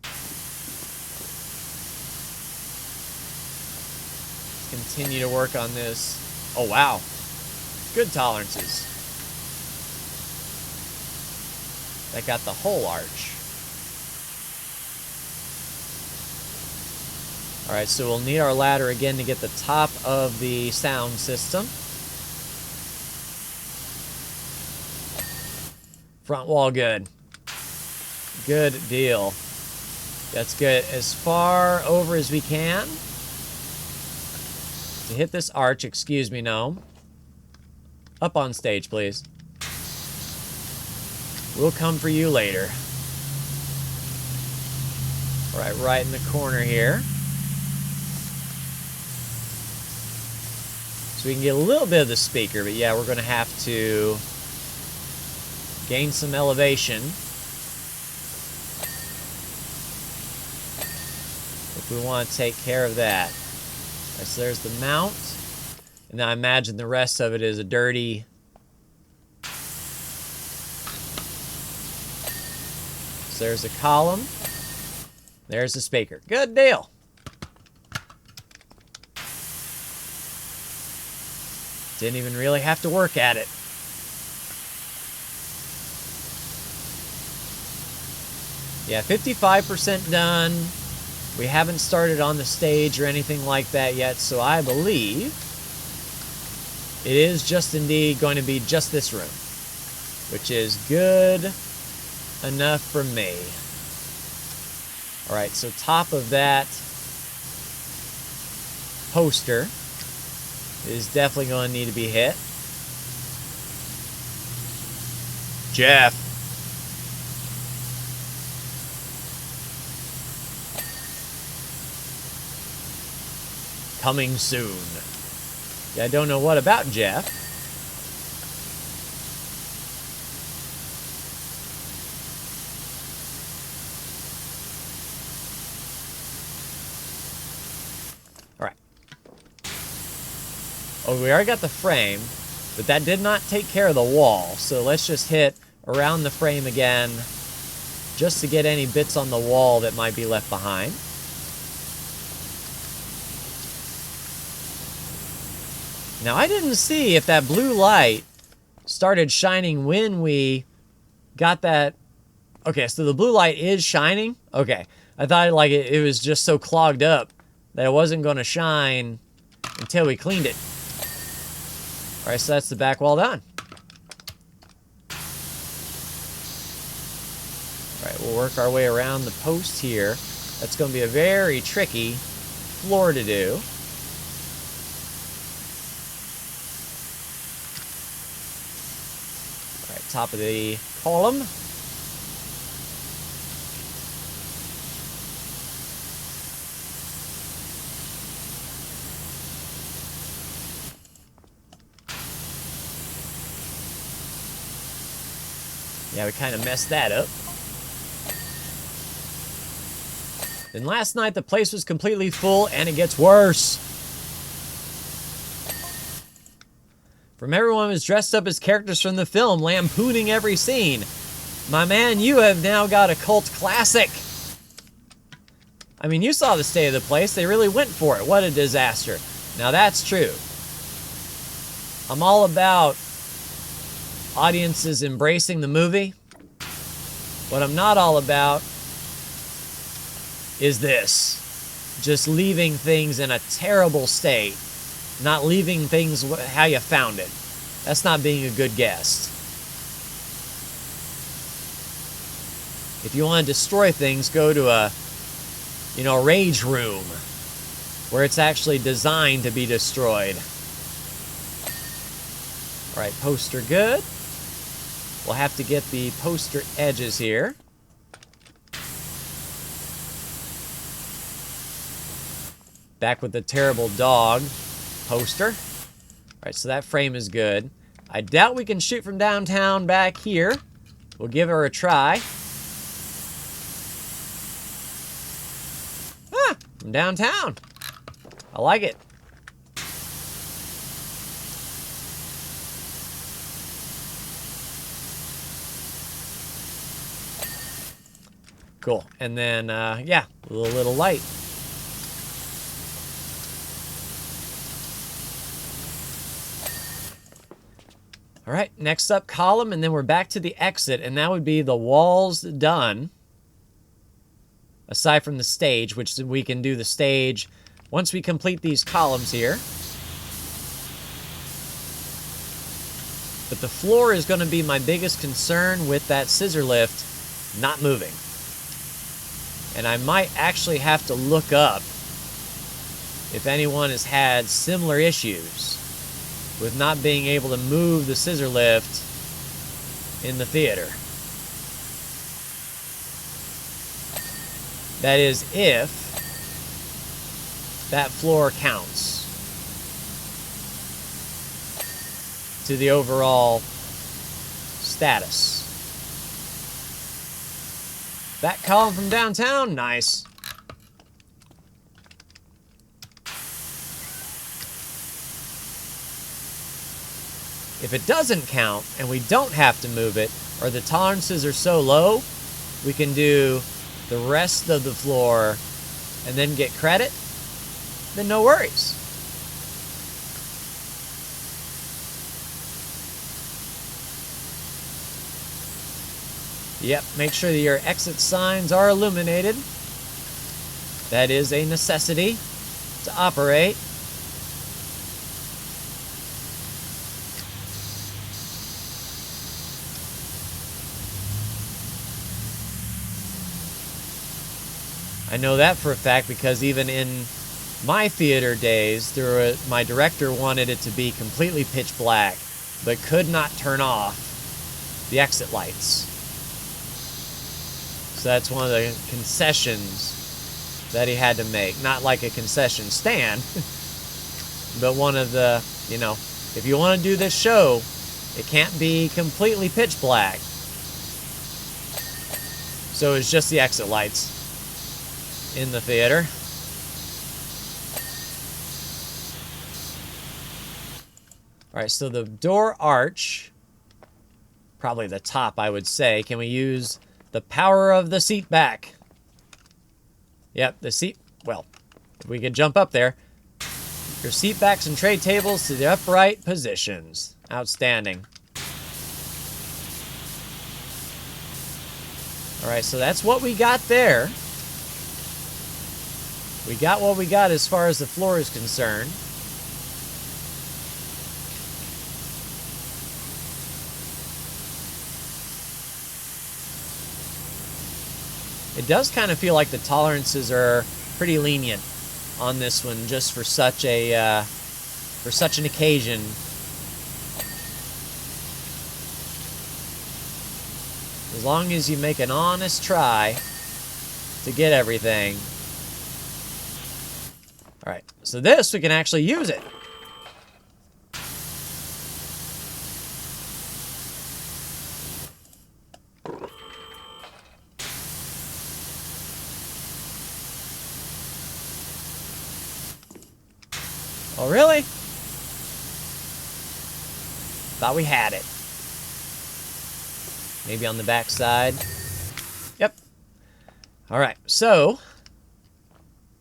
Let's continue to work on this. Oh, wow. Good tolerances. That got the whole arch. All right, so we'll need our ladder again to get the top of the sound system. Front wall good. Good deal. That's good. As far over as we can. To hit this arch, excuse me, no. Up on stage, please. We'll come for you later. All right, right in the corner here. So we can get a little bit of the speaker, but yeah, we're going to have to gain some elevation if we want to take care of that. All right, so there's the mount. And now I imagine the rest of it is a dirty... So there's a column. There's the speaker. Good deal. Didn't even really have to work at it. Yeah, 55% done. We haven't started on the stage or anything like that yet, so I believe it is just indeed going to be just this room, which is good enough for me. All right, so top of that poster is definitely going to need to be hit. Jeff. coming soon. Yeah, I don't know what about Jeff. All right. Oh, we already got the frame, but that did not take care of the wall. So let's just hit around the frame again, just to get any bits on the wall that might be left behind. Now, I didn't see if that blue light started shining when we got that. Okay, so the blue light is shining. Okay, I thought like it was just so clogged up that it wasn't going to shine until we cleaned it. All right, so that's the back wall done. All right, we'll work our way around the post here. That's going to be a very tricky floor to do. All right, top of the column. Yeah, we kind of messed that up. Then last night, the place was completely full, and it gets worse. From everyone who's dressed up as characters from the film, lampooning every scene. My man, you have now got a cult classic. I mean, you saw the state of the place. They really went for it. What a disaster. Now, that's true. I'm all about audiences embracing the movie. What I'm not all about is this. Just leaving things in a terrible state. Not leaving things how you found it. That's not being a good guest. If you want to destroy things, go to a rage room where it's actually designed to be destroyed. All right, poster good. We'll have to get the poster edges here. Back with the terrible dog poster. All right, so that frame is good. I doubt we can shoot from downtown back here. We'll give her a try. Ah, from downtown. I like it. Cool. And then, yeah, a little light. All right, next up, column, and then we're back to the exit, and that would be the walls done. Aside from the stage, which we can do the stage once we complete these columns here. But the floor is going to be my biggest concern with that scissor lift not moving. And I might actually have to look up if anyone has had similar issues with not being able to move the scissor lift in the theater. That is, if that floor counts to the overall status. Back column from downtown, nice. If it doesn't count and we don't have to move it, or the tolerances are so low, we can do the rest of the floor and then get credit, then no worries. Yep, make sure that your exit signs are illuminated. That is a necessity to operate. I know that for a fact because even in my theater days, my director wanted it to be completely pitch black, but could not turn off the exit lights. So that's one of the concessions that he had to make. Not like a concession stand, but one of the, you know, if you want to do this show, it can't be completely pitch black. So it's just the exit lights in the theater. All right, so the door arch, probably the top, I would say. Can we use the power of the seat back? Yep, the seat, well, if we could jump up there. Your seat backs and tray tables to the upright positions. Outstanding. All right, so that's what we got there. We got what we got as far as the floor is concerned. It does kind of feel like the tolerances are pretty lenient on this one, just for such an occasion. As long as you make an honest try to get everything. All right, so this we can actually use it. Oh, really? Thought we had it. Maybe on the back side. Yep. All right, so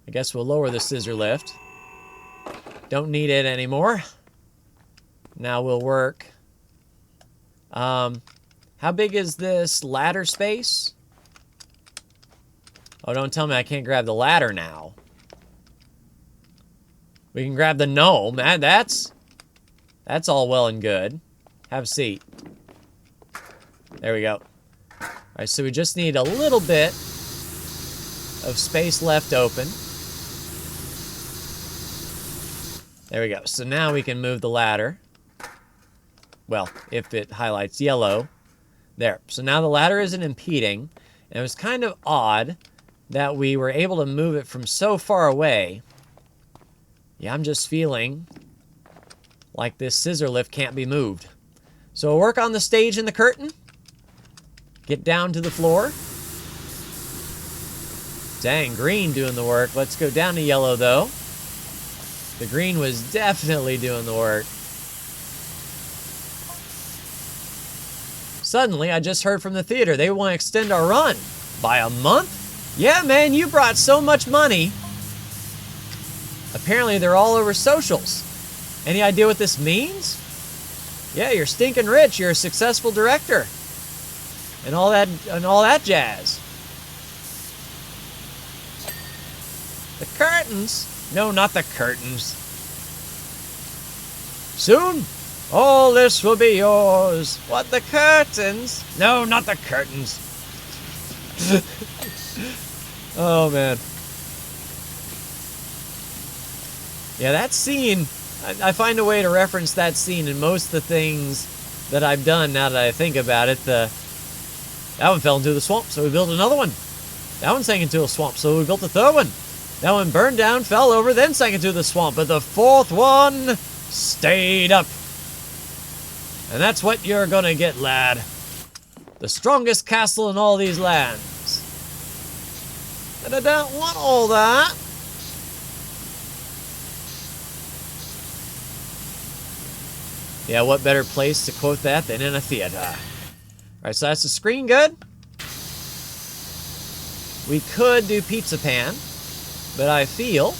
I guess we'll lower the scissor lift. Don't need it anymore. Now we'll work. How big is this ladder space? Oh, don't tell me I can't grab the ladder now. We can grab the gnome. That's all well and good. Have a seat. There we go. All right, so we just need a little bit of space left open. There we go. So now we can move the ladder. Well, if it highlights yellow. There. So now the ladder isn't impeding. And it was kind of odd that we were able to move it from so far away. Yeah, I'm just feeling like this scissor lift can't be moved. So we'll work on the stage and the curtain. Get down to the floor. Dang, green doing the work. Let's go down to yellow, though. The green was definitely doing the work. Suddenly, I just heard from the theater. They want to extend our run by a month? Yeah, man, you brought so much money. Apparently, they're all over socials. Any idea what this means? Yeah, you're stinking rich. You're a successful director. And all that jazz. The curtains? No, not the curtains. Soon, all this will be yours. What, the curtains? No, not the curtains. Oh, man. Yeah, that scene, I find a way to reference that scene in most of the things that I've done now that I think about it. That one fell into the swamp, so we built another one. That one sank into a swamp, so we built a third one. That one burned down, fell over, then sank into the swamp. But the fourth one stayed up. And that's what you're gonna get, lad. The strongest castle in all these lands. And I don't want all that. Yeah, what better place to quote that than in a theater? All right, so that's the screen good. We could do pizza pan, but I feel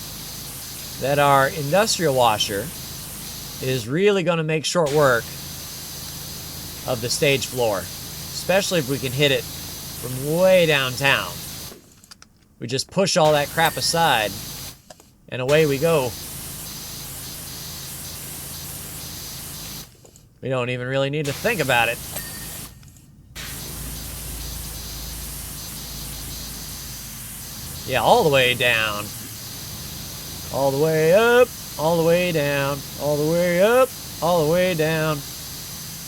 that our industrial washer is really going to make short work of the stage floor, especially if we can hit it from way downtown. We just push all that crap aside, and away we go. We don't even really need to think about it. Yeah, all the way down. All the way up, all the way down, all the way up, all the way down.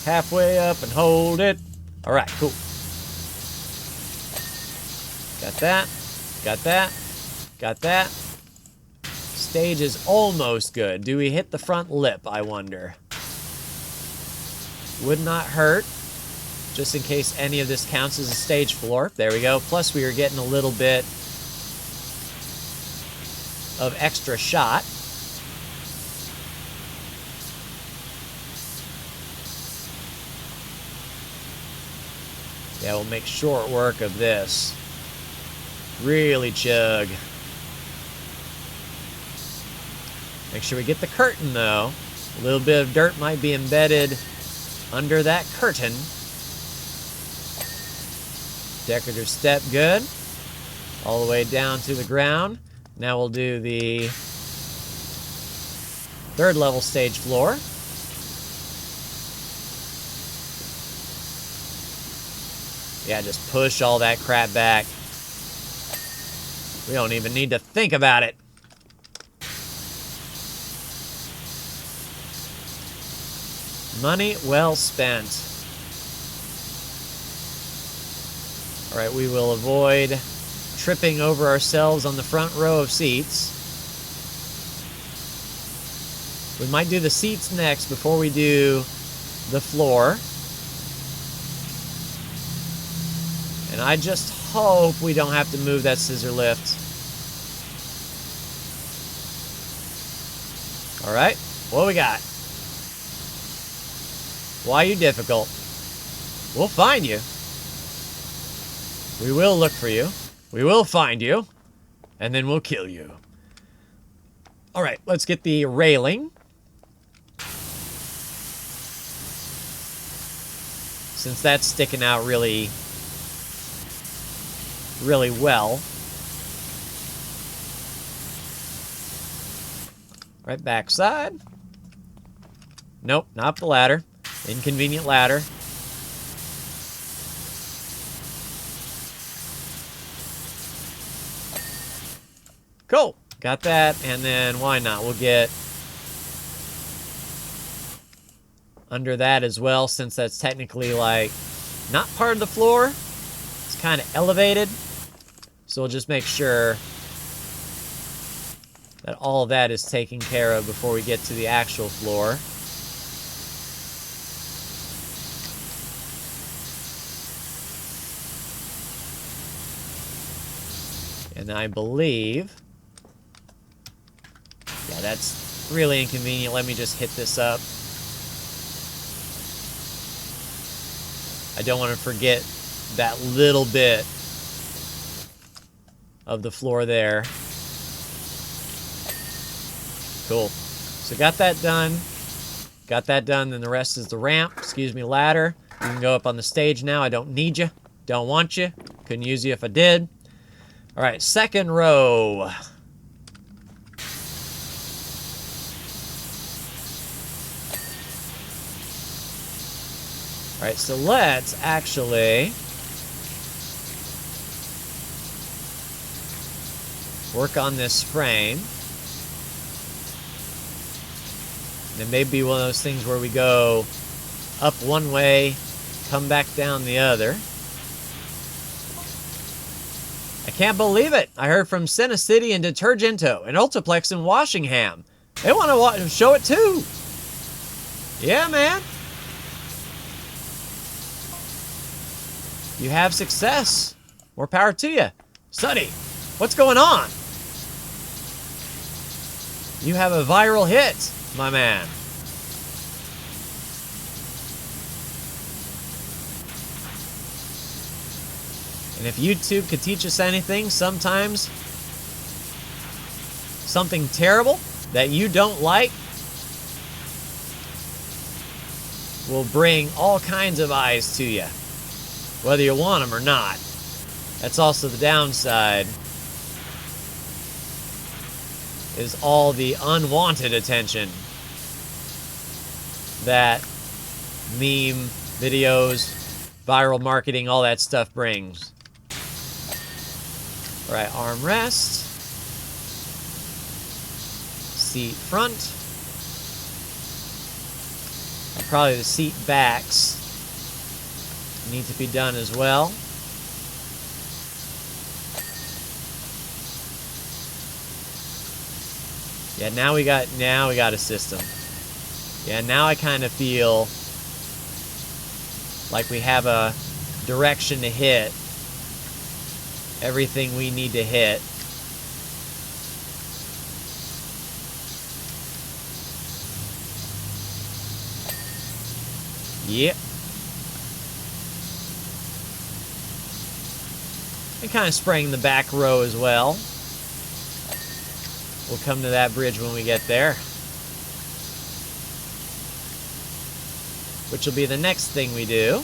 Halfway up and hold it. All right, cool. Got that, got that, got that. stage is almost good. Do we hit the front lip, I wonder? Would not hurt, just in case any of this counts as a stage floor. There we go. Plus, we are getting a little bit of extra shot. Yeah, we'll make short work of this. Really chug. Make sure we get the curtain, though. A little bit of dirt might be embedded under that curtain. Decorative step, good. All the way down to the ground. Now we'll do the third level stage floor. Yeah, just push all that crap back. We don't even need to think about it. Money well spent. All right, we will avoid tripping over ourselves on the front row of seats. We might do the seats next before we do the floor. And I just hope we don't have to move that scissor lift. All right, what we got? Why are you difficult? We'll find you. We will look for you. We will find you. And then we'll kill you. All right, let's get the railing. Since that's sticking out really well. Right backside. Nope, not the ladder. Inconvenient ladder. Cool. Got that, and then why not? We'll get under that as well, since that's technically like not part of the floor. It's kind of elevated. So we'll just make sure that all of that is taken care of before we get to the actual floor. And I believe, yeah, that's really inconvenient. Let me just hit this up. I don't want to forget that little bit of the floor there. Cool. So got that done. Got that done. Then the rest is the ramp. Excuse me, ladder. You can go up on the stage now. I don't need you. Don't want you. Couldn't use you if I did. All right, second row. All right, so let's actually work on this frame. And it may be one of those things where we go up one way, come back down the other. I can't believe it. I heard from Cinecity and Detergento and Ultiplex in Washingham. They want to show it too. Yeah, man. You have success. More power to you. Sonny, what's going on? You have a viral hit, my man. And if YouTube could teach us anything, sometimes something terrible that you don't like will bring all kinds of eyes to you, whether you want them or not. That's also the downside, is all the unwanted attention that meme videos, viral marketing, all that stuff brings. All right, armrest, seat front, and probably the seat backs need to be done as well. Yeah, now we got a system. Yeah, now I kind of feel like we have a direction to hit everything we need to hit. Yep. And kind of spraying the back row as well. We'll come to that bridge when we get there. Which will be the next thing we do.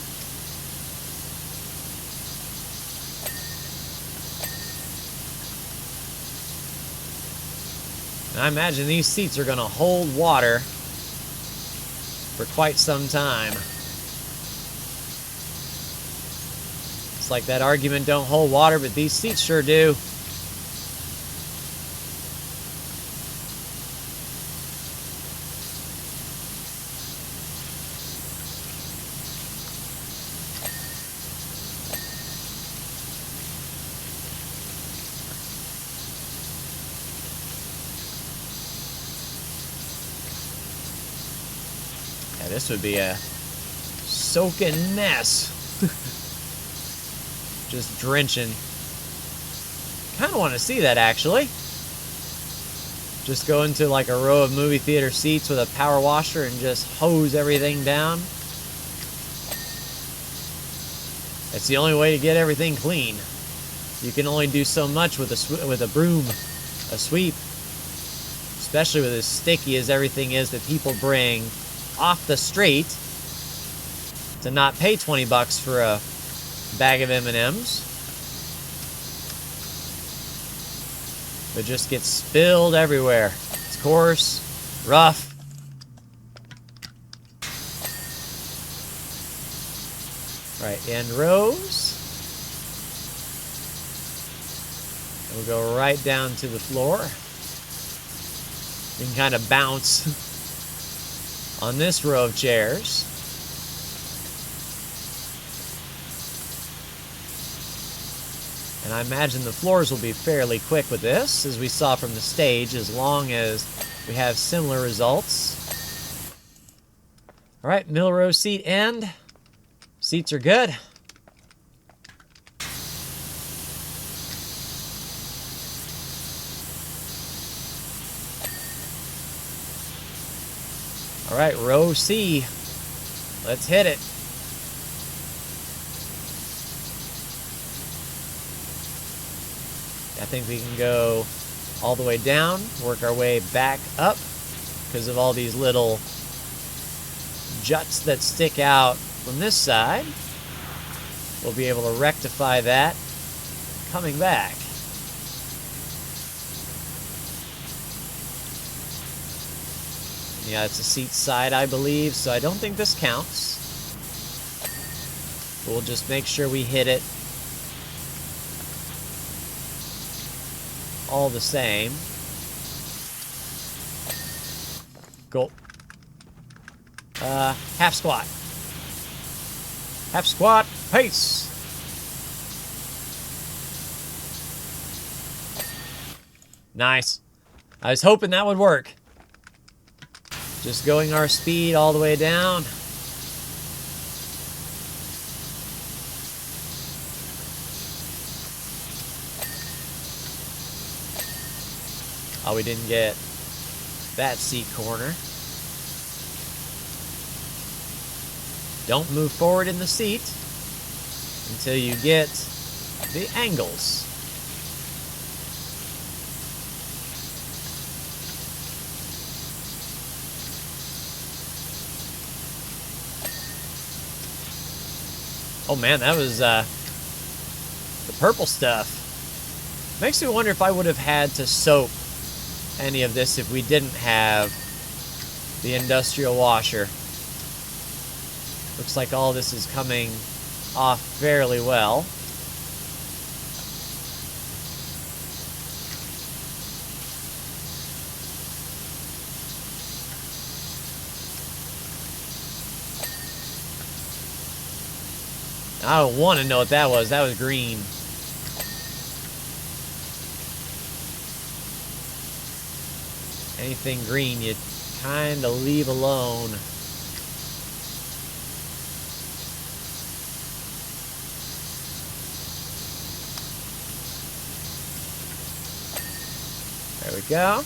And I imagine these seats are going to hold water for quite some time. It's like that argument, don't hold water, but these seats sure do. Yeah, this would be a soaking mess. Just drenching. Kind of want to see that, actually. Just go into like a row of movie theater seats with a power washer and just hose everything down. It's the only way to get everything clean. You can only do so much with a broom, a sweep. Especially with as sticky as everything is that people bring off the street to not pay 20 bucks for a bag of M&Ms. But just gets spilled everywhere. It's coarse, rough. Right, end rows. And we'll go right down to the floor. You can kind of bounce on this row of chairs. And I imagine the floors will be fairly quick with this, as we saw from the stage, as long as we have similar results. All right, middle row seat end. Seats are good. All right, row C. Let's hit it. I think we can go all the way down, work our way back up because of all these little juts that stick out from this side. We'll be able to rectify that coming back. Yeah, it's a seat side, I believe, so I don't think this counts. We'll just make sure we hit it all the same. Go. Half squat. Half squat, pace. Nice. I was hoping that would work. Just going our speed all the way down. Oh, we didn't get that seat corner. Don't move forward in the seat until you get the angles. Oh man, that was the purple stuff. Makes me wonder if I would have had to soap any of this if we didn't have the industrial washer. Looks like all this is coming off fairly well. I don't want to know what that was. That was green. Anything green, you kind of leave alone. There we go.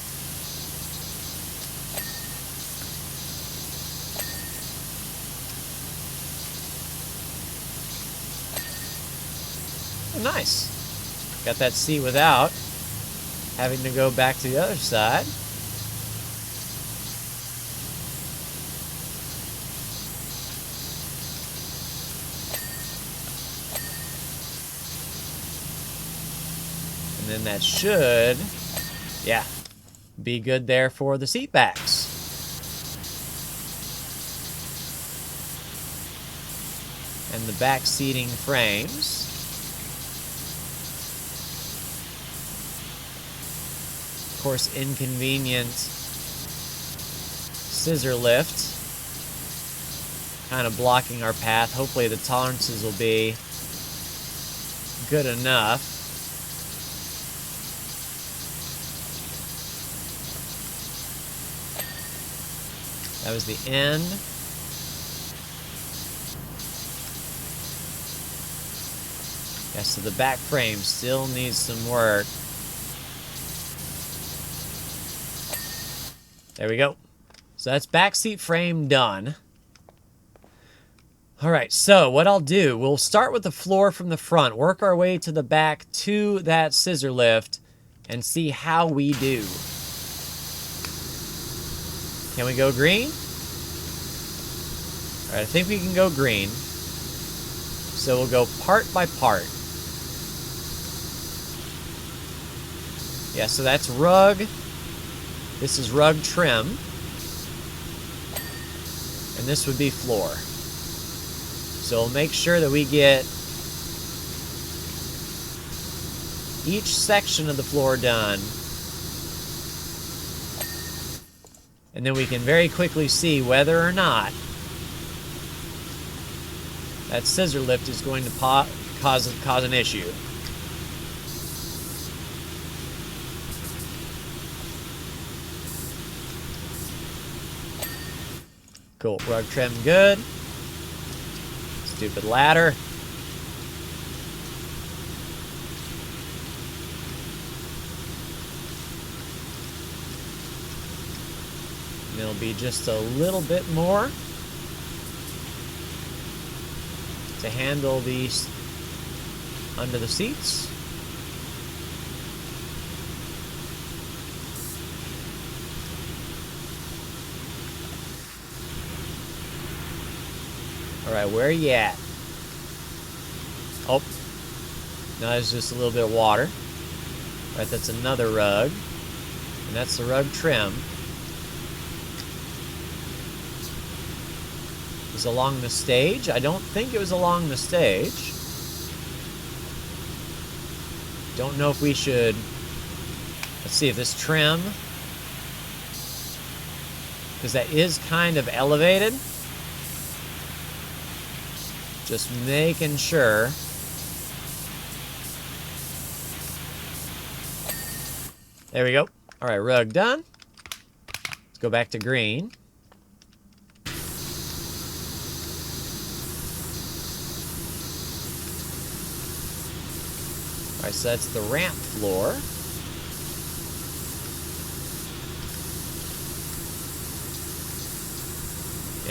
Oh, nice. Got that seat without having to go back to the other side. And then that should, yeah, be good there for the seat backs. And the back seating frames. Of course, inconvenient scissor lift. Kind of blocking our path. Hopefully the tolerances will be good enough. That was the end. Yeah, so the back frame still needs some work. There we go. So that's back seat frame done. All right, so what I'll do, we'll start with the floor from the front, work our way to the back to that scissor lift, and see how we do. Can we go green? All right, I think we can go green. So we'll go part by part. Yeah, so that's rug. This is rug trim. And this would be floor. So we'll make sure that we get each section of the floor done. And then we can very quickly see whether or not that scissor lift is going to cause an issue. Cool. Rug trim good. Stupid ladder. And it'll be just a little bit more to handle these under the seats. All right, where are you at? Oh, now there's just a little bit of water. All right, that's another rug. And that's the rug trim. Is along the stage? I don't think it was along the stage. Don't know if we should... Let's see if this trim... Because that is kind of elevated. Just making sure. There we go. All right, rug done. Let's go back to green. All right, so that's the ramp floor.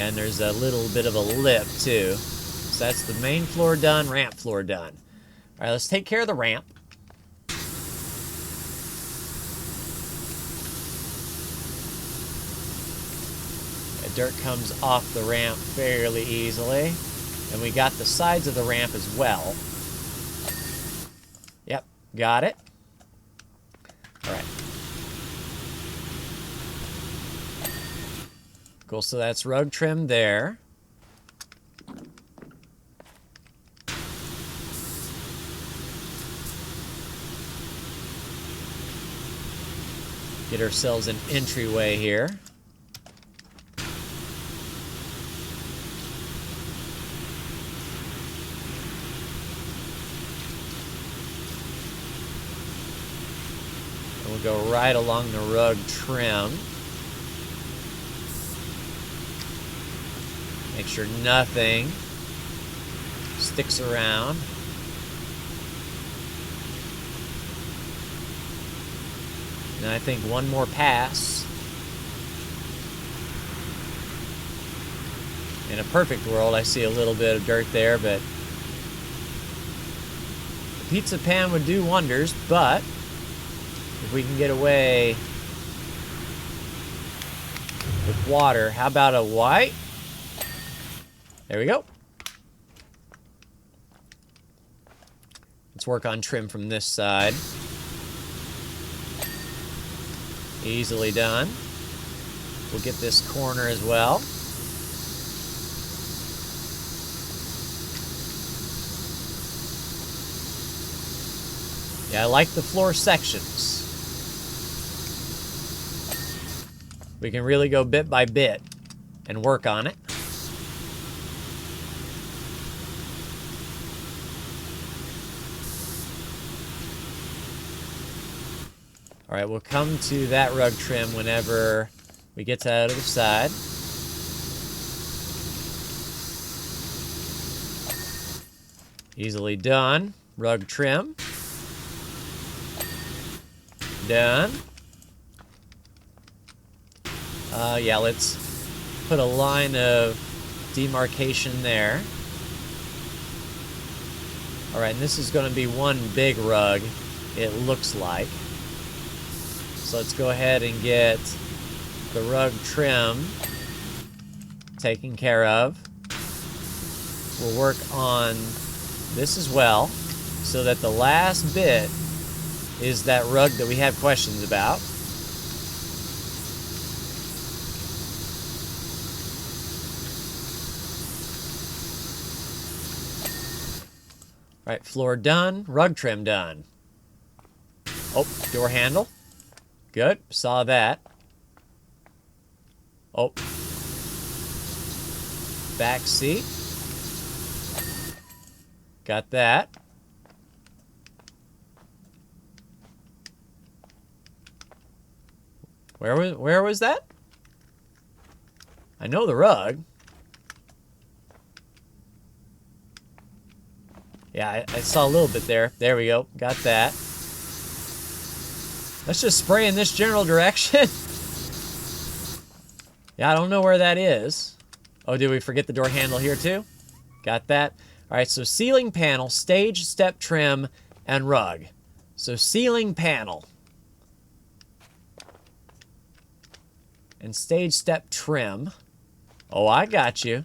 And there's a little bit of a lip, too. So that's the main floor done, ramp floor done. All right, let's take care of the ramp. The dirt comes off the ramp fairly easily. And we got the sides of the ramp as well. Yep, got it. All right. Cool, so that's rug trim there. Get ourselves an entryway here. And we'll go right along the rug trim. Make sure nothing sticks around. And I think one more pass. In a perfect world, I see a little bit of dirt there, but the pizza pan would do wonders, but if we can get away with water, how about a white? There we go. Let's work on trim from this side. Easily done. We'll get this corner as well. Yeah, I like the floor sections. We can really go bit by bit and work on it. All right, we'll come to that rug trim whenever we get to the other side. Easily done. Rug trim. Done. Yeah, let's put a line of demarcation there. All right, and this is going to be one big rug, it looks like. So let's go ahead and get the rug trim taken care of. We'll work on this as well, so that the last bit is that rug that we have questions about. All right, floor done, rug trim done. Oh, door handle. Good, saw that. Oh. Back seat. Got that. Where was that? I know the rug. Yeah, I saw a little bit there. There we go. Got that. Let's just spray in this general direction. Yeah, I don't know where that is. Oh, did we forget the door handle here too? Got that. All right, so ceiling panel, stage, step trim, and rug. So ceiling panel. And stage step trim. Oh, I got you.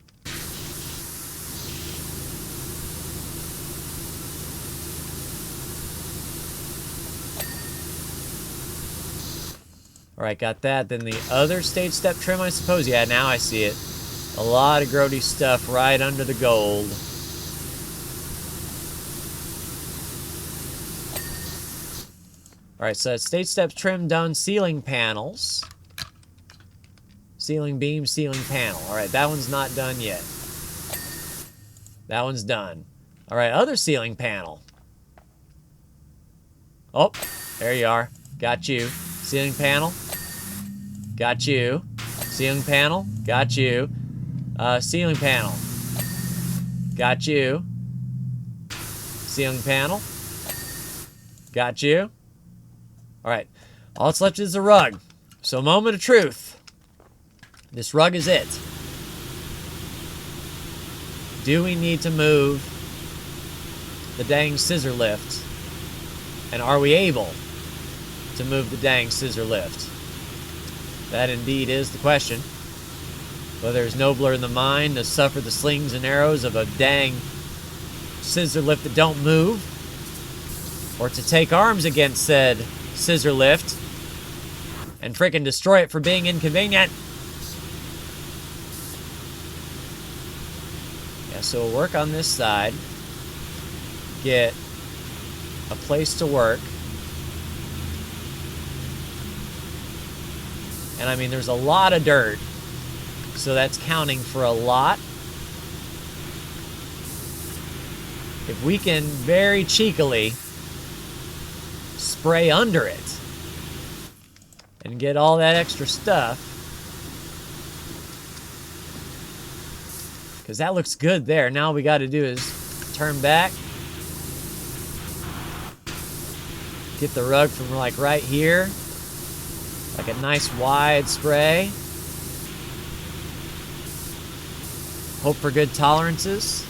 All right, got that. Then the other stage step trim, I suppose. Yeah, now I see it. A lot of grody stuff right under the gold. All right, so stage step trim done. Ceiling panels. Ceiling beam, ceiling panel. All right, that one's not done yet. That one's done. All right, other ceiling panel. Oh, there you are. Got you. Ceiling panel. Got you. Ceiling panel. Got you. Ceiling panel. Got you. Ceiling panel. Got you. All right. All that's left is the rug. So, moment of truth. This rug is it. Do we need to move the dang scissor lift? And are we able to move the dang scissor lift? That indeed is the question. Whether there's nobler in the mind to suffer the slings and arrows of a dang scissor lift that don't move, or to take arms against said scissor lift and frickin' destroy it for being inconvenient. Yeah, so we'll work on this side, get a place to work. And I mean, there's a lot of dirt, so that's counting for a lot. If we can very cheekily spray under it and get all that extra stuff, because that looks good there. Now all we got to do is turn back. Get the rug from like right here. Like a nice wide spray. Hope for good tolerances.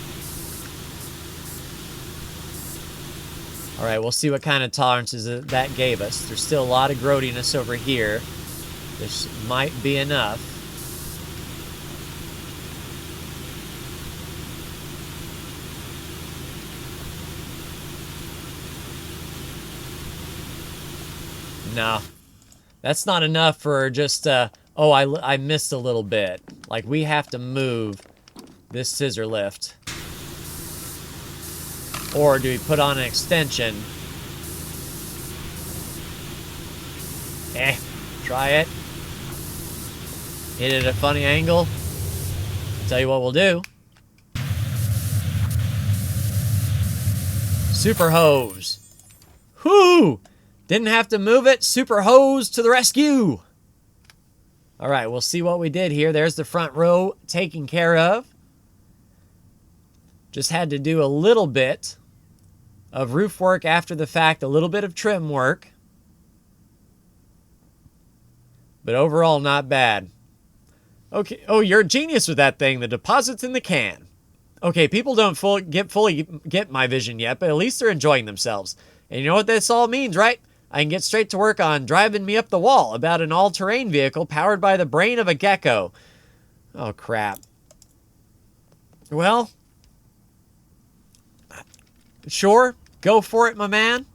All right, we'll see what kind of tolerances that gave us. There's still a lot of growtiness over here. This might be enough. No, that's not enough for just, oh, I missed a little bit. Like, we have to move this scissor lift. Or do we put on an extension? Try it. Hit it at a funny angle. Tell you what we'll do. Super hose. Whoo! Didn't have to move it. Super hose to the rescue. All right, we'll see what we did here. There's the front row taken care of. Just had to do a little bit of roof work after the fact, a little bit of trim work. But overall, not bad. Okay. Oh, you're a genius with that thing. The deposit's in the can. Okay, people don't fully get my vision yet, but at least they're enjoying themselves. And you know what this all means, right? I can get straight to work on driving me up the wall about an all-terrain vehicle powered by the brain of a gecko. Oh, crap. Well, sure, go for it, my man.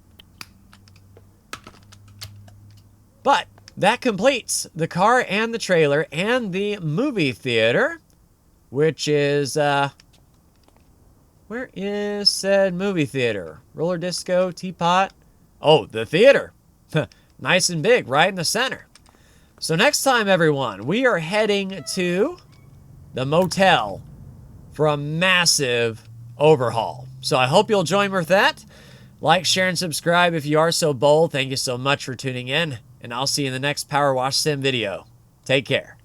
But that completes the car and the trailer and the movie theater, which is, where is said movie theater? Roller disco, teapot. Oh, the theater. Nice and big, right in the center. So next time, everyone, we are heading to the motel for a massive overhaul. So I hope you'll join me with that. Like, share, and subscribe if you are so bold. Thank you so much for tuning in, and I'll see you in the next PowerWash Sim video. Take care.